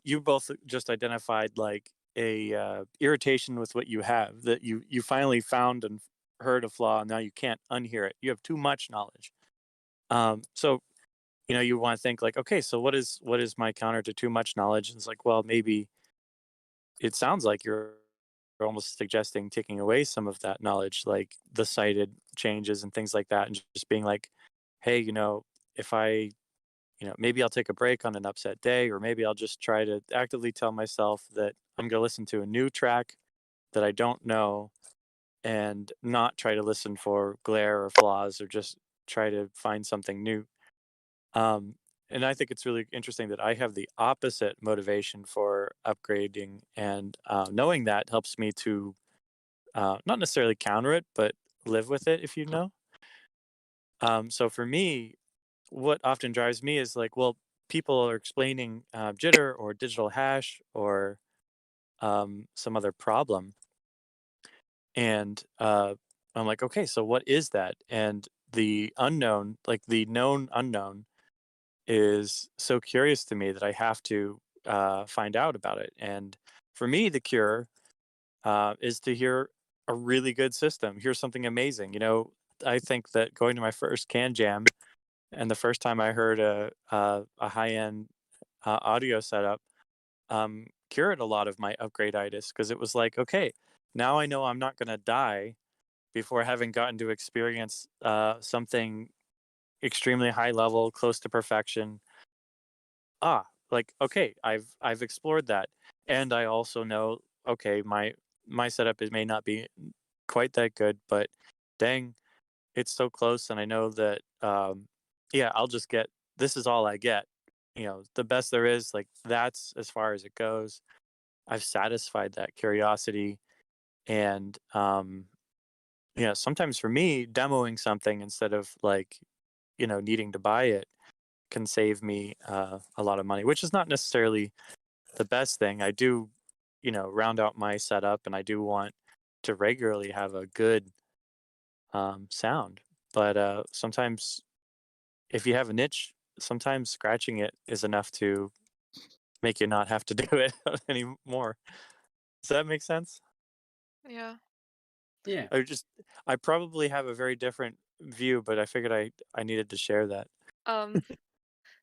you both just identified like a irritation with what you have, that you finally found and heard a flaw, and now you can't unhear it. You have too much knowledge. So you want to think like, okay, so what is my counter to too much knowledge? And it's like, well, maybe it sounds like you're almost suggesting taking away some of that knowledge, like the cited changes and things like that, and just being like, hey, if I, maybe I'll take a break on an upset day, or maybe I'll just try to actively tell myself that I'm going to listen to a new track that I don't know, and not try to listen for glare or flaws, or just try to find something new. Um, and I think it's really interesting that I have the opposite motivation for upgrading, and knowing that helps me to not necessarily counter it, but live with it, if you know. So for me, what often drives me is like, well, people are explaining jitter or digital hash or some other problem. And I'm like, okay, so what is that? And the unknown, like the known unknown, is so curious to me that I have to find out about it. And for me, the cure is to hear a really good system, hear something amazing. I think that going to my first Can Jam, and the first time I heard a high end audio setup, cured a lot of my upgrade-itis, because it was like, okay, now I know I'm not going to die before having gotten to experience something extremely high level, close to perfection. Like, okay, I've explored that, and I also know, okay, my setup may not be quite that good, but dang, it's so close, and I know that yeah, I'll just get, this is all I get, the best there is, like that's as far as it goes. I've satisfied that curiosity, and sometimes for me, demoing something instead of like needing to buy it can save me a lot of money, which is not necessarily the best thing. I do, round out my setup, and I do want to regularly have a good sound. But sometimes, if you have a niche, sometimes scratching it is enough to make you not have to do it anymore. Does that make sense? Yeah. Yeah. I probably have a very different view, but I figured I needed to share that. Um,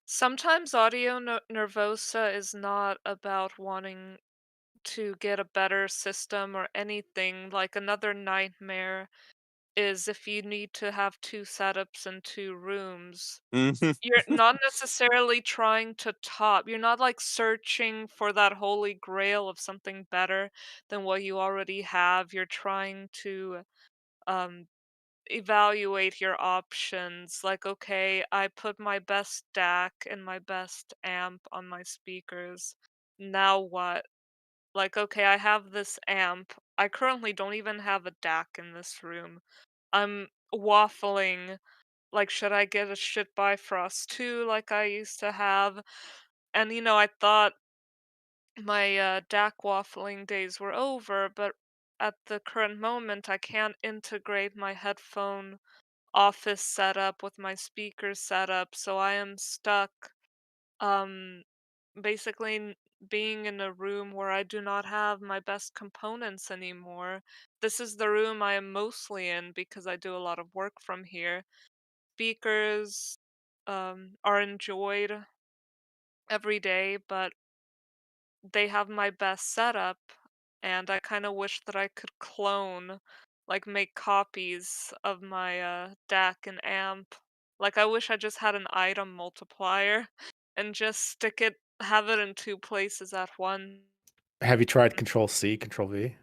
Sometimes audio nervosa is not about wanting to get a better system or anything. Like another nightmare is if you need to have two setups in two rooms, Mhm. you're not necessarily trying to top. You're not like searching for that holy grail of something better than what you already have. You're trying to um evaluate your options. Like, okay, I put my best DAC and my best amp on my speakers. Now what? Like, okay, I have this amp. I currently don't even have a DAC in this room. I'm waffling. Like, should I get a shit Bifrost 2 like I used to have? And I thought my DAC waffling days were over, but at the current moment, I can't integrate my headphone office setup with my speaker setup, so I am stuck um basically being in a room where I do not have my best components anymore. This is the room I am mostly in because I do a lot of work from here. Speakers are enjoyed every day, but they have my best setup, and I kind of wish that I could clone, like make copies of my DAC and amp. Like I wish I just had an item multiplier and just have it in two places at once. Have you tried Control C, Control V?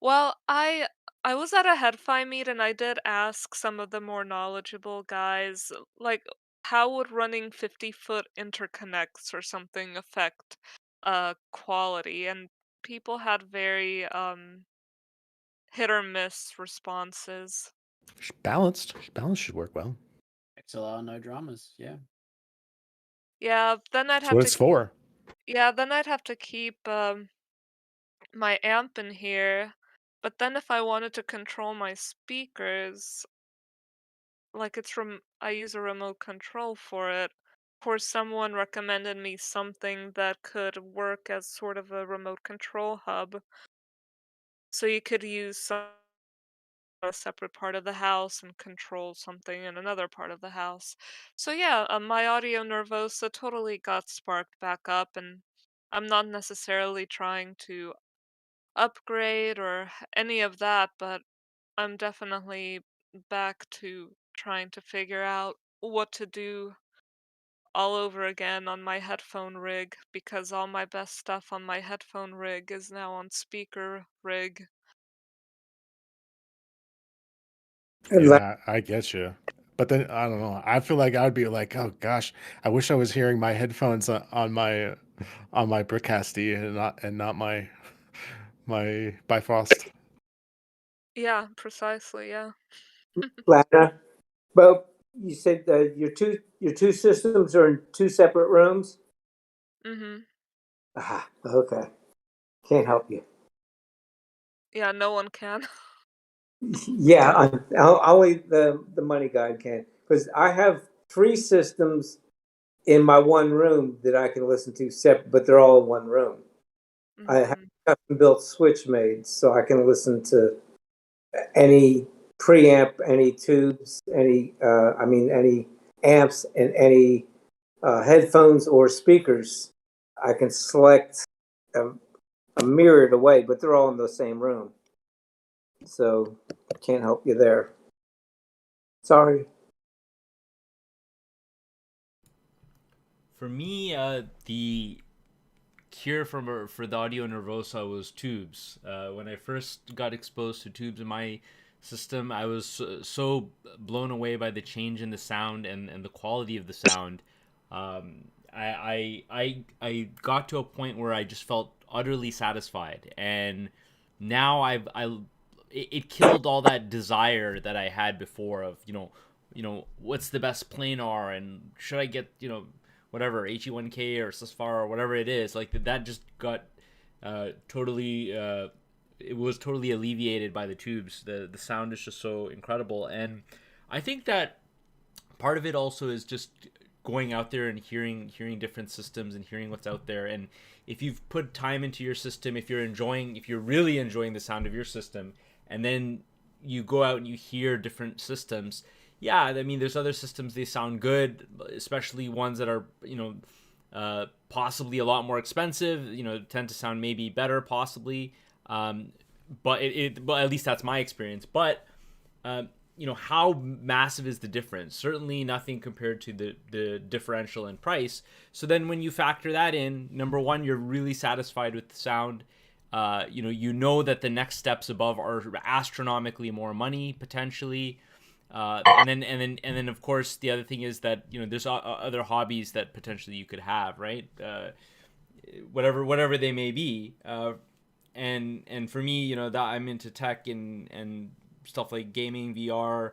Well, I was at a HeadFi meet and I did ask some of the more knowledgeable guys, like, how would running 50-foot interconnects or something affect quality? And people had very hit or miss responses. Balanced. Balanced should work well. XLR, no dramas. Yeah. Yeah, then I'd That's have what to it's for. keep my amp in here. But then if I wanted to control my speakers, like I use a remote control for it. Of course, someone recommended me something that could work as sort of a remote control hub. So you could use a separate part of the house and control something in another part of the house. So yeah, my Audio Nervosa totally got sparked back up, and I'm not necessarily trying to upgrade or any of that, but I'm definitely back to trying to figure out what to do all over again on my headphone rig because all my best stuff on my headphone rig is now on speaker rig. Yeah, I get you. But then I don't know. I feel like I would be like, oh gosh, I wish I was hearing my headphones on my Bricasti and not my Bifrost. Yeah, precisely, yeah. Lana, well, you said your two systems are in two separate rooms. Mhm. Ah, okay. Can't help you. Yeah, no one can. Yeah, only the money guy can, because I have three systems in my one room that I can listen to separate, but they're all in one room. I have Mhm. custom built switch made, so I can listen to any preamp, any tubes, any amps, and any headphones or speakers. I can select a, a myriad away, but they're all in the same room. So I can't help you there. Sorry. For me, the cure for the Audio Nervosa was tubes. When I first got exposed to tubes in my system, I was so blown away by the change in the sound and the quality of the sound. I got to a point where I just felt utterly satisfied, and now it killed all that desire that I had before of what's the best planar and should I get whatever HE1K or Susfar or whatever it is, like that just got totally it was totally alleviated by the tubes. The sound is just so incredible, and I think that part of it also is just going out there and hearing different systems and hearing what's out there. And if you've put time into your system, if you're really enjoying the sound of your system, and then you go out and you hear different systems, yeah, I mean, there's other systems, they sound good, especially ones that are possibly a lot more expensive, tend to sound maybe better possibly. but but at least that's my experience. But how massive is the difference? Certainly nothing compared to the differential in price. So then when you factor that in, number one, you're really satisfied with the sound. That the next steps above are astronomically more money potentially. And then of course the other thing is that there's other hobbies that potentially you could have, right? Whatever they may be. And for me, that I'm into tech and stuff like gaming, VR,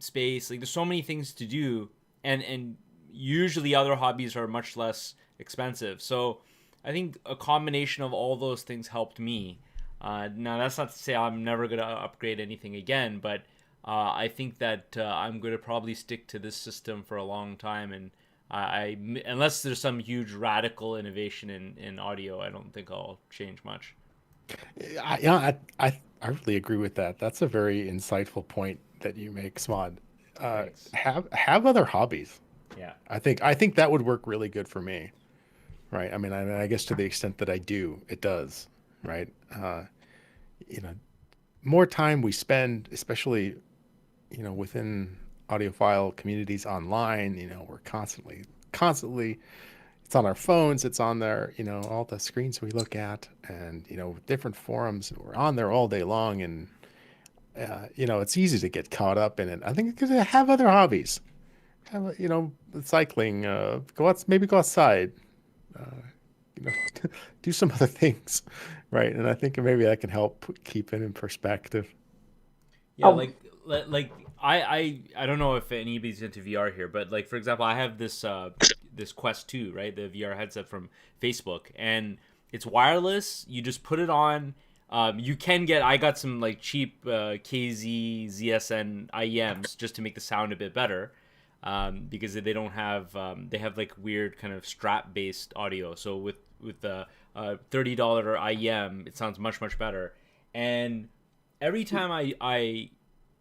space. Like there's so many things to do, and usually other hobbies are much less expensive. So I think a combination of all those things helped me. Now that's not to say I'm never gonna upgrade anything again, but I think that I'm gonna probably stick to this system for a long time, and unless there's some huge radical innovation in audio, I don't think I'll change much. I really agree with that. That's a very insightful point that you make, Smod. Thanks. Have other hobbies. Yeah. I think that would work really good for me. Right. I mean, I guess to the extent that I do, it does. Right. More time we spend, especially, within audiophile communities online, we're constantly, it's on our phones, it's on there, all the screens we look at, and, different forums, we're on there all day long, and, it's easy to get caught up in it. I think because I have other hobbies, cycling, maybe go outside, do some other things, right? And I think maybe that can help keep it in perspective. Yeah, like I don't know if anybody's into VR here, but like for example, I have this this Quest 2, right? The VR headset from Facebook, and it's wireless. You just put it on. You can get. I got some like cheap KZ ZSN IEMs just to make the sound a bit better, because they don't have. They have like weird kind of strap based audio. So with the $30 IEM, it sounds much better. And every time I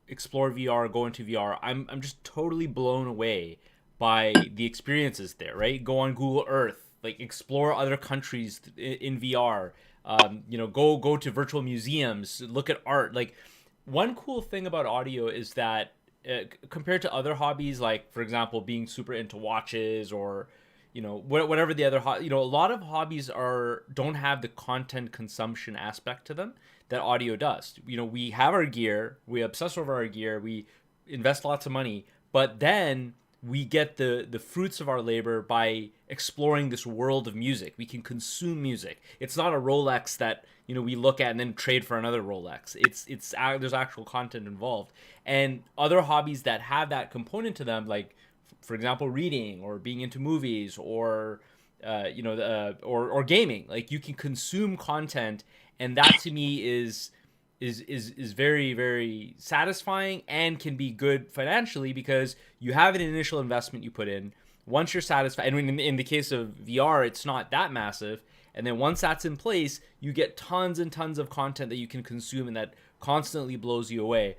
explore VR, go into VR, I'm just totally blown away by the experiences there, right? Go on Google Earth, like explore other countries in VR. Go to virtual museums, look at art. Like one cool thing about audio is that compared to other hobbies, like for example, being super into watches or whatever the other a lot of hobbies don't have the content consumption aspect to them that audio does. We have our gear, we obsess over our gear, we invest lots of money, but then we get the fruits of our labor by exploring this world of music. We can consume music. It's not a Rolex that we look at and then trade for another Rolex. It's there's actual content involved. And other hobbies that have that component to them, like for example, reading or being into movies or or gaming, like you can consume content, and that to me is very, very satisfying and can be good financially because you have an initial investment you put in. Once you're satisfied, and in the case of VR, it's not that massive. And then once that's in place, you get tons and tons of content that you can consume and that constantly blows you away.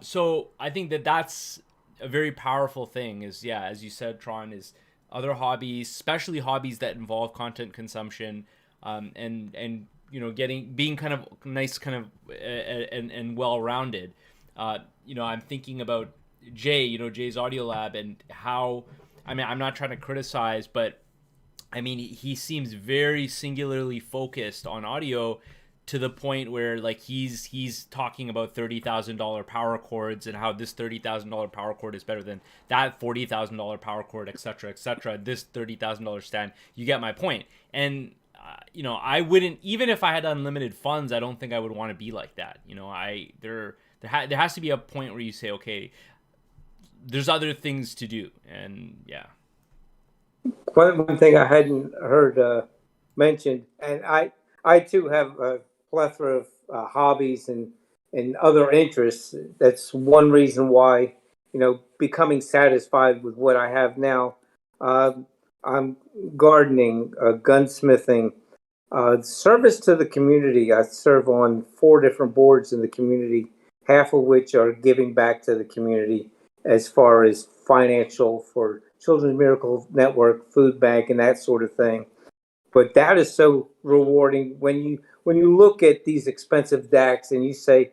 So I think that's a very powerful thing is, yeah, as you said, Tron, is other hobbies, especially hobbies that involve content consumption, and being kind of nice, kind of and well-rounded. I'm thinking about Jay, Jay's Audio Lab, and how, I mean, I'm not trying to criticize, but I mean, he seems very singularly focused on audio to the point where like he's talking about $30,000 power chords and how this $30,000 power chord is better than that $40,000 power chord, etc., this $30,000 stand. You get my point. And I wouldn't, even if I had unlimited funds, I don't think I would want to be like that. There has to be a point where you say, okay, there's other things to do, and yeah. One thing I hadn't heard mentioned, and I too have a plethora of hobbies and other interests. That's one reason why, becoming satisfied with what I have now. I'm gardening, gunsmithing, service to the community. I serve on 4 different boards in the community, half of which are giving back to the community as far as financial for Children's Miracle Network, Food Bank, and that sort of thing. But that is so rewarding when you look at these expensive DACs and you say,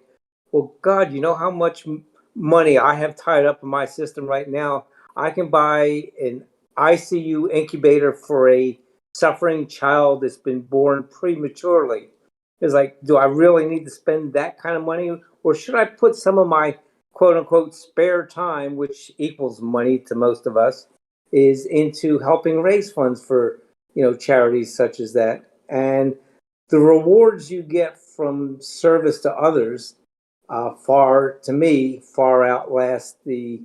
well, God, you know how much money I have tied up in my system right now? I can buy an ICU incubator for a suffering child that's been born prematurely. It's like, do I really need to spend that kind of money? Or should I put some of my quote unquote spare time, which equals money to most of us, is into helping raise funds for, charities such as that. And the rewards you get from service to others to me, far outlast the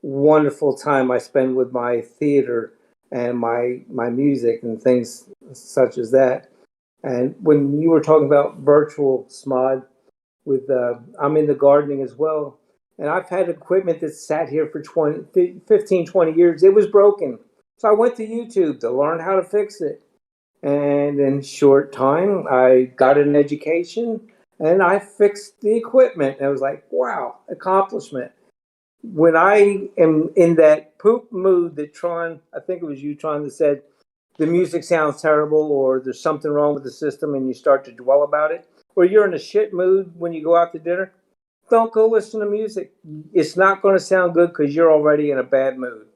wonderful time I spend with my theater and my music and things such as that. And when you were talking about virtual SMOD, I'm in the gardening as well, and I've had equipment that sat here for 15, 20 years. It was broken, so I went to YouTube to learn how to fix it. And in short time, I got an education and I fixed the equipment. And I was like, wow, accomplishment. When I am in that poop mood that Tron, I think it was you, Tron, that said the music sounds terrible or there's something wrong with the system and you start to dwell about it, or you're in a shit mood when you go out to dinner, don't go listen to music. It's not going to sound good because you're already in a bad mood.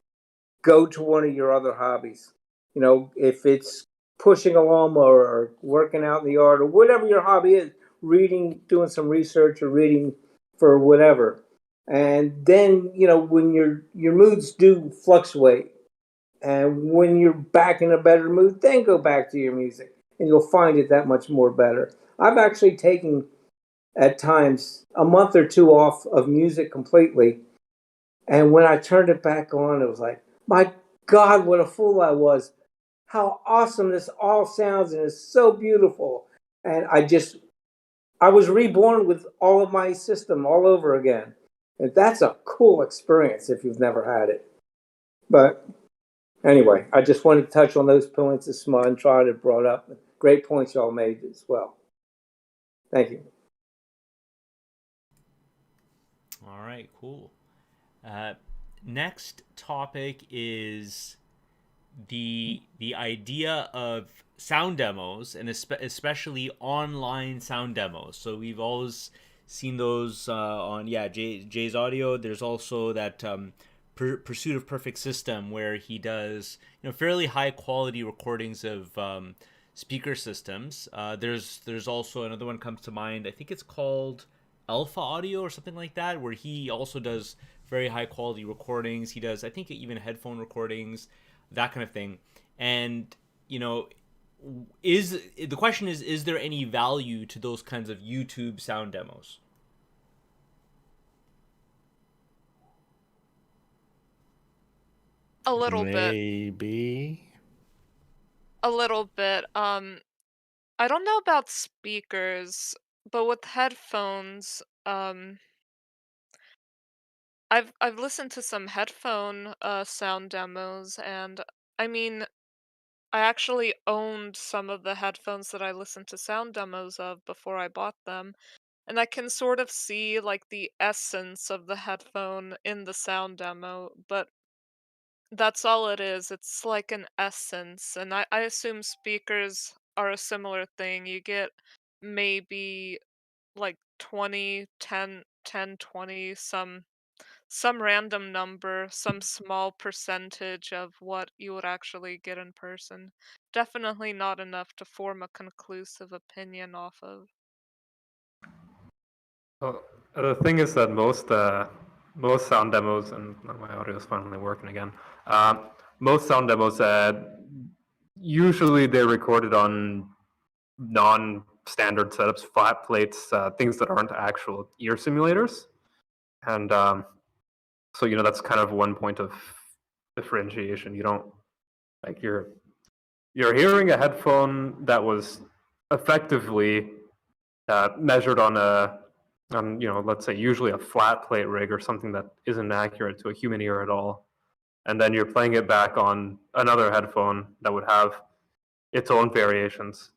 Go to one of your other hobbies. If it's pushing a lawnmower or working out in the yard or whatever your hobby is, reading, doing some research or reading for whatever. And then, when your moods do fluctuate and when you're back in a better mood, then go back to your music and you'll find it that much more better. I've actually taken at times a month or two off of music completely. And when I turned it back on, it was like, my God, what a fool I was. How awesome this all sounds, and it's so beautiful. And I was reborn with all of my system all over again. And that's a cool experience if you've never had it. But anyway, I just wanted to touch on those points that Smud and Trot had brought up. Great points y'all made as well. Thank you. All right, cool. Next topic is the idea of sound demos, and especially online sound demos. So we've always seen those on Jay's Audio. There's also that Pursuit of Perfect System where he does fairly high quality recordings of speaker systems. There's also another one comes to mind. I think it's called Alpha Audio or something like that, where he also does very high quality recordings. He does, I think, even headphone recordings, that kind of thing. And the question is there any value to those kinds of YouTube sound demos? A little bit. Maybe. A little bit. I don't know about speakers, but with headphones, I've listened to some headphone sound demos, and I mean, I actually owned some of the headphones that I listened to sound demos of before I bought them, and I can sort of see like the essence of the headphone in the sound demo, but that's all it is. It's like an essence, and I assume speakers are a similar thing. You get maybe like 20, 10, 10, 20, some random number, some small percentage of what you would actually get in person. Definitely not enough to form a conclusive opinion off of. Well, the thing is that most sound demos, and my audio is finally working again. Most sound demos, usually they're recorded on non-standard setups, flat plates, things that aren't actual ear simulators, and so that's kind of one point of differentiation. You don't you're hearing a headphone that was effectively measured on let's say usually a flat plate rig or something that isn't accurate to a human ear at all, and then you're playing it back on another headphone that would have its own variations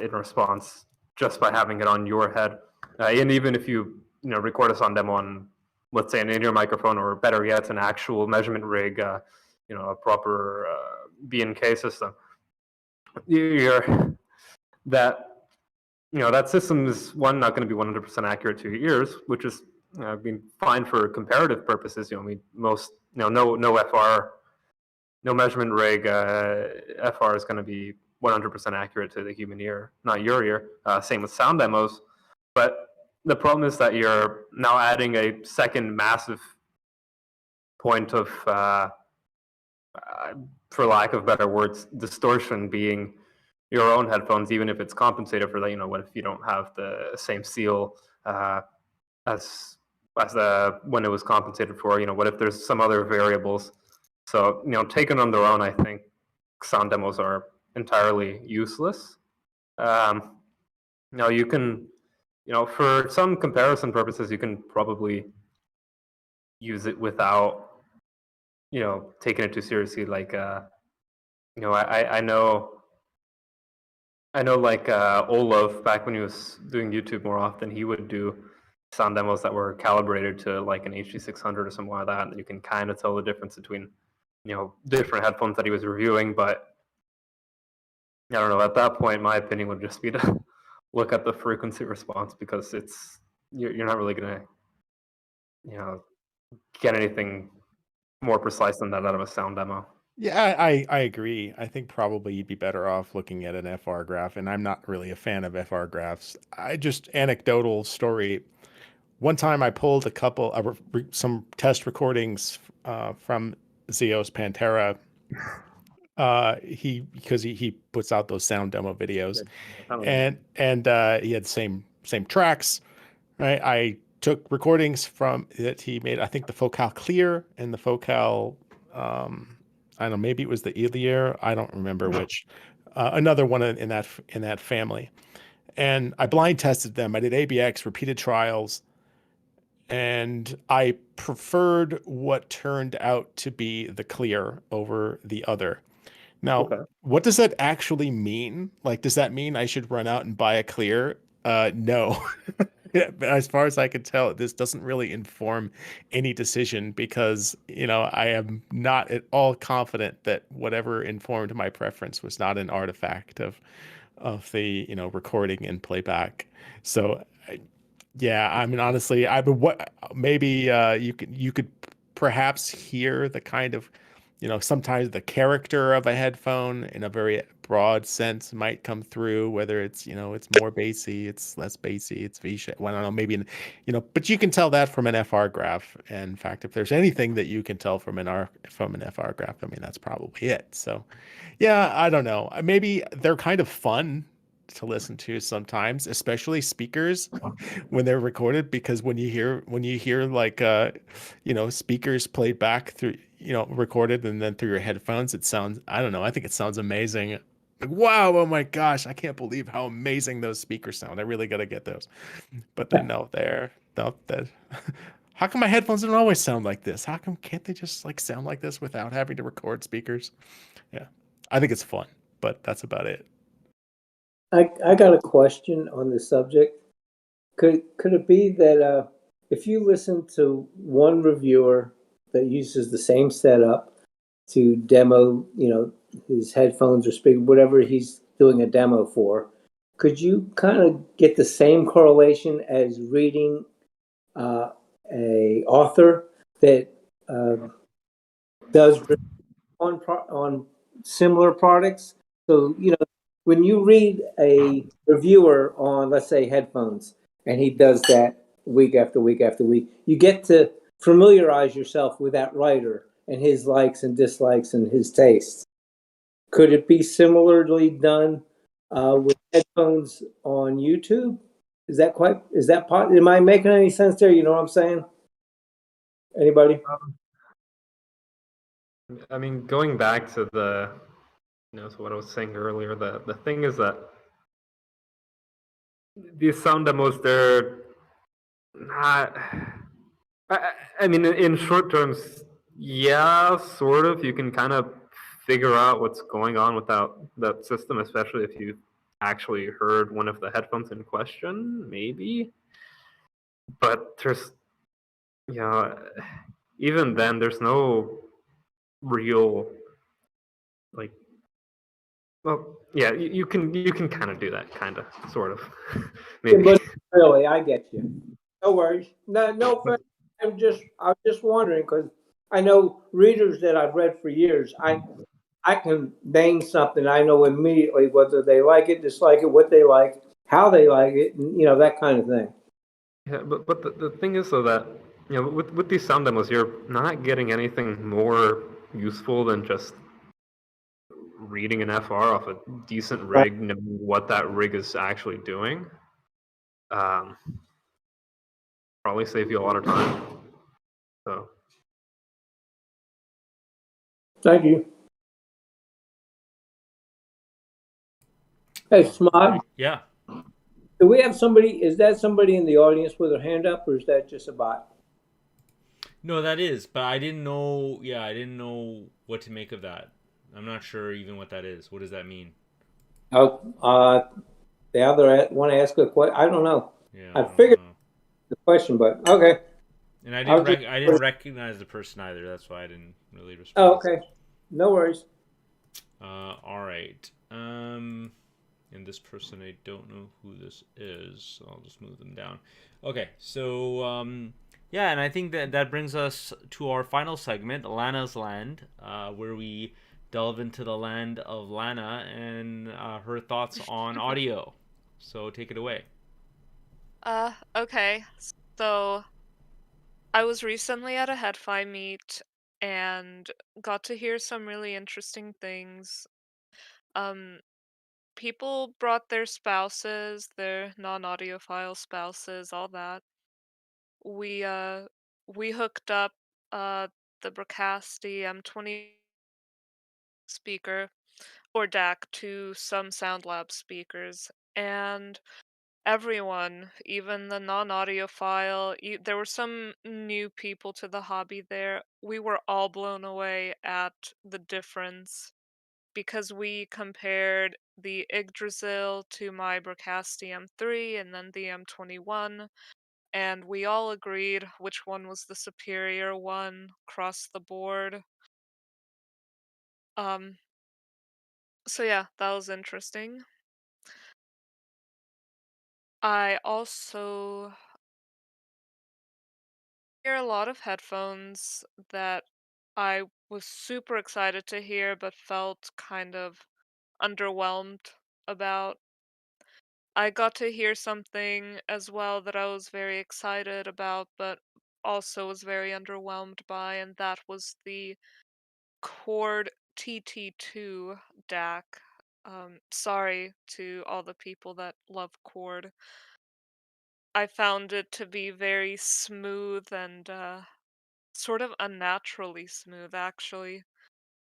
in response just by having it on your head. And even if you record a sound demo on, let's say, an in-ear microphone, or better yet, an actual measurement rig, a proper B&K system, you're that that system is not going to be 100% accurate to your ears, which is fine for comparative purposes. Most no FR, no measurement rig FR is going to be 100% accurate to the human ear, not your ear. Same with sound demos, but the problem is that you're now adding a second massive point of, for lack of better words, distortion, being your own headphones, even if it's compensated for that. What if you don't have the same seal as when it was compensated for? What if there's some other variables? So taken on their own, I think sound demos are entirely useless. You can, for some comparison purposes, you can probably use it without taking it too seriously. Like I know like Olaf, back when he was doing YouTube more often, he would do sound demos that were calibrated to like an HD600 or something like that, and you can kind of tell the difference between different headphones that he was reviewing. But I don't know, at that point my opinion would just be to look at the frequency response, because you're not really gonna get anything more precise than that out of a sound demo. Yeah, I agree. I think probably you'd be better off looking at an FR graph, and I'm not really a fan of FR graphs. I just anecdotal story. One time I pulled some test recordings from Zeos Pantera. Because he puts out those sound demo videos, and he had the same tracks, right? I took recordings from that he made. I think the Focal Clear and the Focal, I don't know, maybe it was the Elier. I don't remember which. Another one in that family, and I blind tested them. I did ABX, repeated trials, and I preferred what turned out to be the Clear over the other. Now, What does that actually mean? Like, does that mean I should run out and buy a Clear? No. As far as I can tell, this doesn't really inform any decision, because, I am not at all confident that whatever informed my preference was not an artifact of the, recording and playback. So, yeah, I mean, honestly, maybe you could perhaps hear the kind of, sometimes the character of a headphone in a very broad sense might come through, whether it's, it's more bassy, it's less bassy, it's V-shaped. Well, I don't know, maybe, but you can tell that from an FR graph. And in fact, if there's anything that you can tell from an FR graph, I mean, that's probably it. So, yeah, I don't know. Maybe they're kind of fun to listen to sometimes, especially speakers when they're recorded, because when you hear like speakers played back through, recorded and then through your headphones, it sounds, I don't know, I think it sounds amazing. Like, wow, oh my gosh, I can't believe how amazing those speakers sound. I really got to get those. But then how come my headphones don't always sound like this? How come can't they just like sound like this without having to record speakers? Yeah, I think it's fun, but that's about it. I got a question on this subject. Could it be that if you listen to one reviewer that uses the same setup to demo, his headphones or speaker, whatever he's doing a demo for, could you kind of get the same correlation as reading a author that does on similar products? So, when you read a reviewer on, let's say, headphones, and he does that week after week after week, you get to familiarize yourself with that writer and his likes and dislikes and his tastes. Could it be similarly done with headphones on YouTube? Am I making any sense there? You know what I'm saying? Anybody? I mean, going back to to what I was saying earlier, the thing is that these sound demos, they're not, I mean, in short terms, yeah, sort of. You can kind of figure out what's going on without that system, especially if you actually heard one of the headphones in question, maybe. But there's, even then, there's no real, like, Well, yeah, you can kind of do that, kind of, sort of, Yeah, maybe. but really, I get you. No worries. No, I was just wondering because I know readers that I've read for years. I can name something. I know immediately whether they like it, dislike it, what they like, how they like it, and that kind of thing. Yeah, but the thing is though that with these sound demos, you're not getting anything more useful than just reading an FR off a decent Right. rig, knowing what that rig is actually doing. Um, Probably save you a lot of time. So Thank you. Hey, Smod, Yeah. do we have somebody? Is that somebody in the audience with their hand up, or is that just a bot? No, that is, but I didn't know. Yeah, I didn't know what to make of that. I'm not sure even what that is. What does that mean? Oh, the other want to ask a question. I don't know. Yeah, I don't figured know. the question, but okay. And I I'll didn't just- I didn't recognize the person either. That's why I didn't really respond. Oh, okay. No worries. All right. And this person, I don't know who this is, so I'll just move them down. Okay, so yeah, and I think that brings us to our final segment, Lana's Land, where we delve into the land of Lana and her thoughts on audio. So take it away. Okay. So I was recently at a HeadFi meet and got to hear some really interesting things. Um, People brought their spouses, their non-audiophile spouses, all that. We uh we hooked up the Brocasti M20 speaker or DAC to some SoundLab speakers, and everyone, even the non-audiophile, there were some new people to the hobby there. We were all blown away at the difference because we compared the Yggdrasil to my Brocasti M3 and then the M21, and we all agreed which one was the superior one across the board. Um, so yeah, that was interesting. I also hear a lot of headphones that I was super excited to hear but felt kind of underwhelmed about. I got to hear something as well that I was very excited about, but also was very underwhelmed by, and that was the Chord TT2 DAC. Sorry to all the people that love Chord. I found it to be very smooth and sort of unnaturally smooth, actually.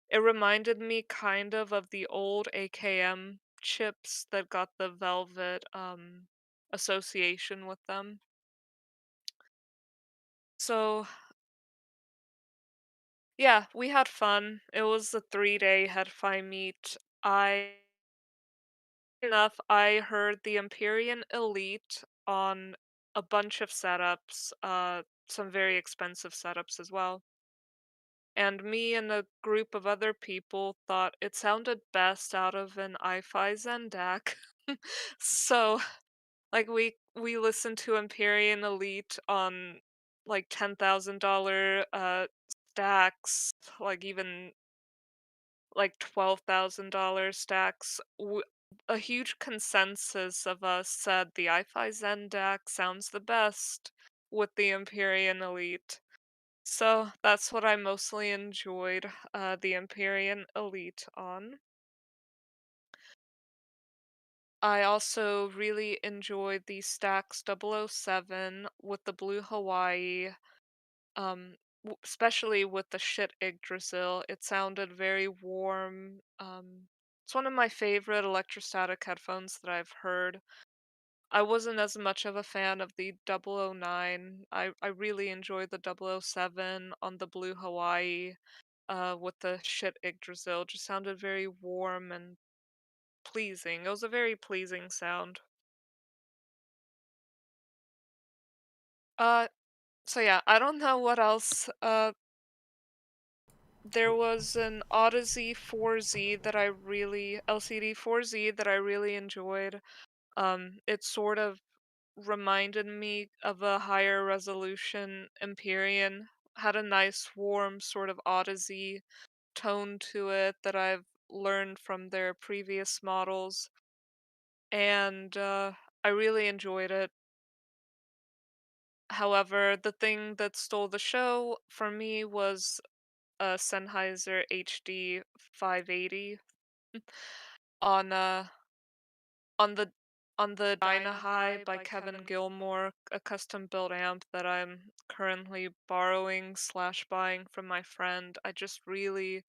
It reminded me kind of the old AKM chips that got the velvet association with them. So, yeah, we had fun. It was a 3-day HeadFi meet. I heard the Empyrean Elite on a bunch of setups, some very expensive setups as well. And me and a group of other people thought it sounded best out of an iFi Zendak. So, like we listened to Empyrean Elite on like $10,000 stacks, like even like $12,000 stacks. A huge consensus of us said the iFi Zendak sounds the best with the Empyrean Elite. So that's what I mostly enjoyed the Empyrean Elite on. I also really enjoyed the Stax 007 with the Blue Hawaii, especially with the shit Yggdrasil. It sounded very warm. It's one of my favorite electrostatic headphones that I've heard. I wasn't as much of a fan of the 009. I really enjoyed the 007 on the Blue Hawaii with the shit Yggdrasil. Just sounded very warm and pleasing. It was a very pleasing sound. Uh, so yeah, I don't know what else there was an Odyssey 4Z that I really LCD 4Z that I really enjoyed. It sort of reminded me of a higher resolution Empyrean. Had a nice warm sort of Odyssey tone to it that I've learned from their previous models, and I really enjoyed it. However, the thing that stole the show for me was a Sennheiser HD 580 on on the on the Dynahigh by Kevin Gilmore, a custom built amp that I'm currently borrowing slash buying from my friend. I just really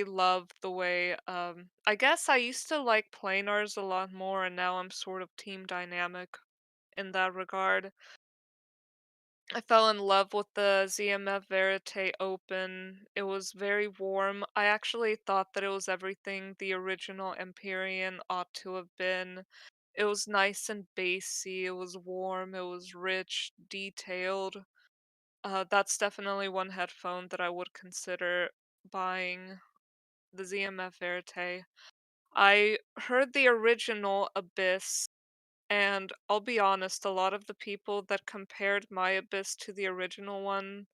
love the way I guess I used to like planars a lot more, and now I'm sort of team dynamic in that regard. I fell in love with the ZMF Verite Open. It was very warm. I actually thought that it was everything the original Empyrean ought to have been. It was nice and bassy, it was warm, it was rich, detailed. That's definitely one headphone that I would consider buying, the ZMF Verite. I heard the original Abyss, and I'll be honest, a lot of the people that compared my Abyss to the original one,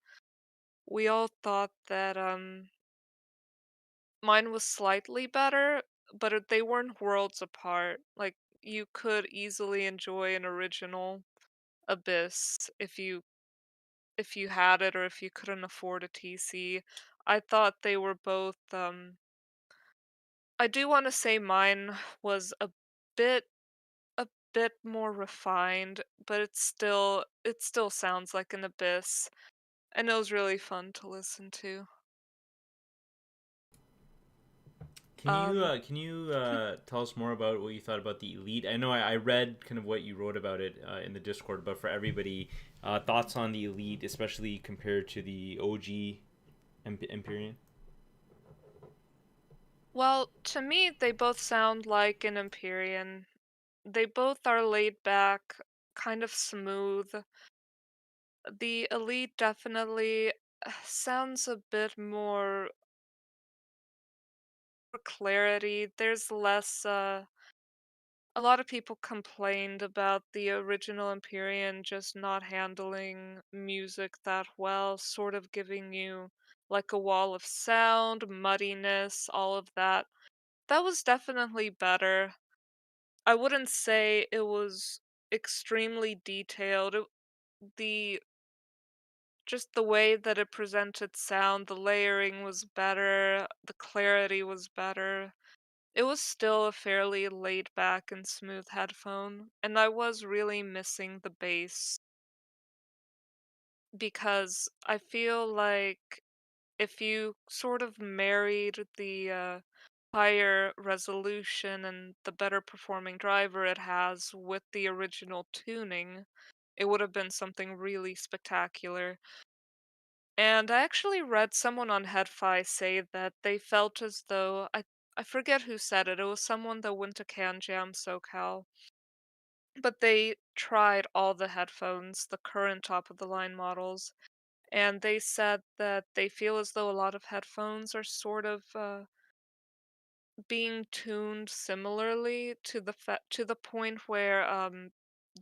we all thought that mine was slightly better, but they weren't worlds apart. Like you could easily enjoy an original Abyss if you had it or if you couldn't afford a TC. I thought they were both I do want to say mine was bit a bit more refined, but it still sounds like an Abyss, and it was really fun to listen to. Um, Can you tell us more about what you thought about the Elite? I know I read kind of what you wrote about it in the Discord, but for everybody, thoughts on the Elite, especially compared to the OG Empyrean. well, to me, they both sound like an Empyrean. They both are laid back, kind of smooth. The Elite definitely sounds a bit more for clarity. There's less a lot of people complained about the original Empyrean just not handling music that well, sort of giving you like a wall of sound, muddiness, all of that. That was definitely better. I wouldn't say it was extremely detailed. The just the way that it presented sound, the layering was better, the clarity was better. It was still a fairly laid back and smooth headphone, and I was really missing the bass because I feel like if you sort of married the higher resolution and the better performing driver it has with the original tuning, it would have been something really spectacular. And I actually read someone on HeadFi say that they felt as though I forget who said it. It was someone that went to Can Jam SoCal, but they tried all the headphones, the current top of the line models, and they said that they feel as though a lot of headphones are sort of being tuned similarly to to the point where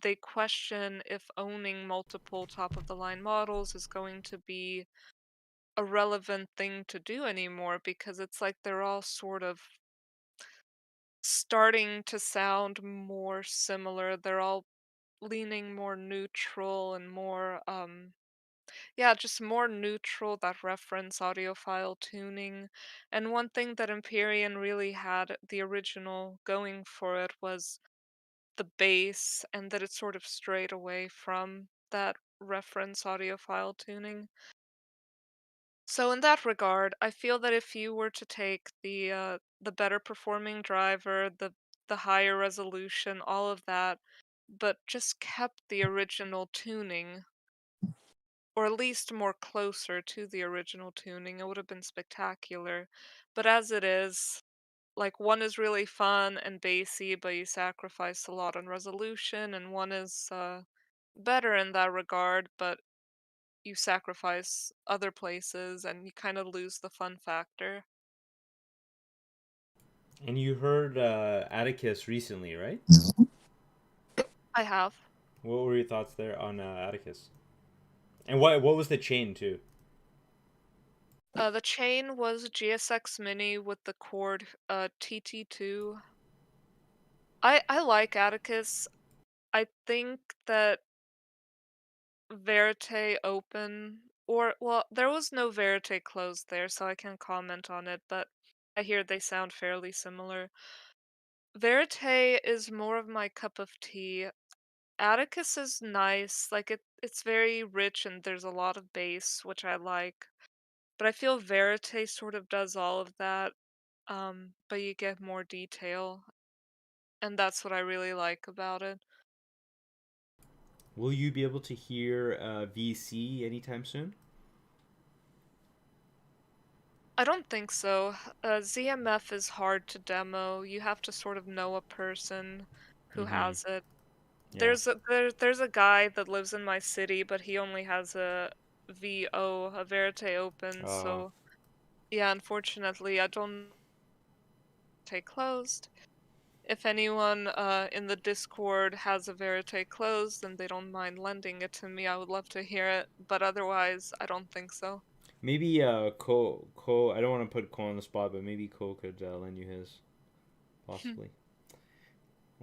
they question if owning multiple top of the line models is going to be a relevant thing to do anymore because it's like they're all sort of starting to sound more similar. They're all leaning more neutral and more yeah, just more neutral, that reference audiophile tuning. And one thing that Empyrean really had the original going for it was the bass, and that it sort of strayed away from that reference audiophile tuning. So in that regard, I feel that if you were to take the better performing driver, the higher resolution, all of that, but just kept the original tuning, or at least more closer to the original tuning, it would have been spectacular. But as it is, like one is really fun and bassy, but you sacrifice a lot on resolution, and one is better in that regard, but you sacrifice other places and you kind of lose the fun factor. And you heard Atticus recently, right? I have. What were your thoughts there on Atticus? And what was the chain too? The chain was GSX Mini with the Cord TT2. I like Atticus. I think that Verite Open, or well, there was no Verite closed there, so I can't comment on it, but I hear they sound fairly similar. Verite is more of my cup of tea. Atticus is nice, like it's very rich and there's a lot of bass, which I like. But I feel Verite sort of does all of that, but you get more detail, and that's what I really like about it. Will you be able to hear VC anytime soon? I don't think so. ZMF is hard to demo. You have to sort of know a person who has it. Yeah. There's a guy that lives in my city, but he only has a VO, a Verite Open, so yeah, unfortunately, I don't take closed. If anyone in the Discord has a Verite closed and they don't mind lending it to me, I would love to hear it, but otherwise, I don't think so. Maybe Cole. I don't want to put Cole on the spot, but maybe Cole could lend you his, possibly.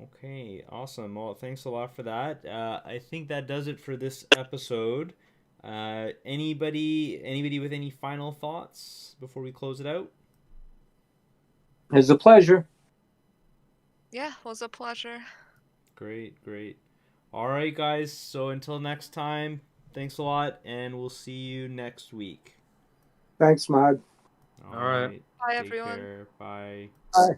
Okay, awesome. Well, thanks a lot for that. I think that does it for this episode. Anybody with any final thoughts before we close it out? It's a pleasure. Yeah, it was a pleasure. Great. All right, guys. So until next time, thanks a lot, and we'll see you next week. Thanks, Mod. All right. Bye, Take everyone. care. Bye. Bye.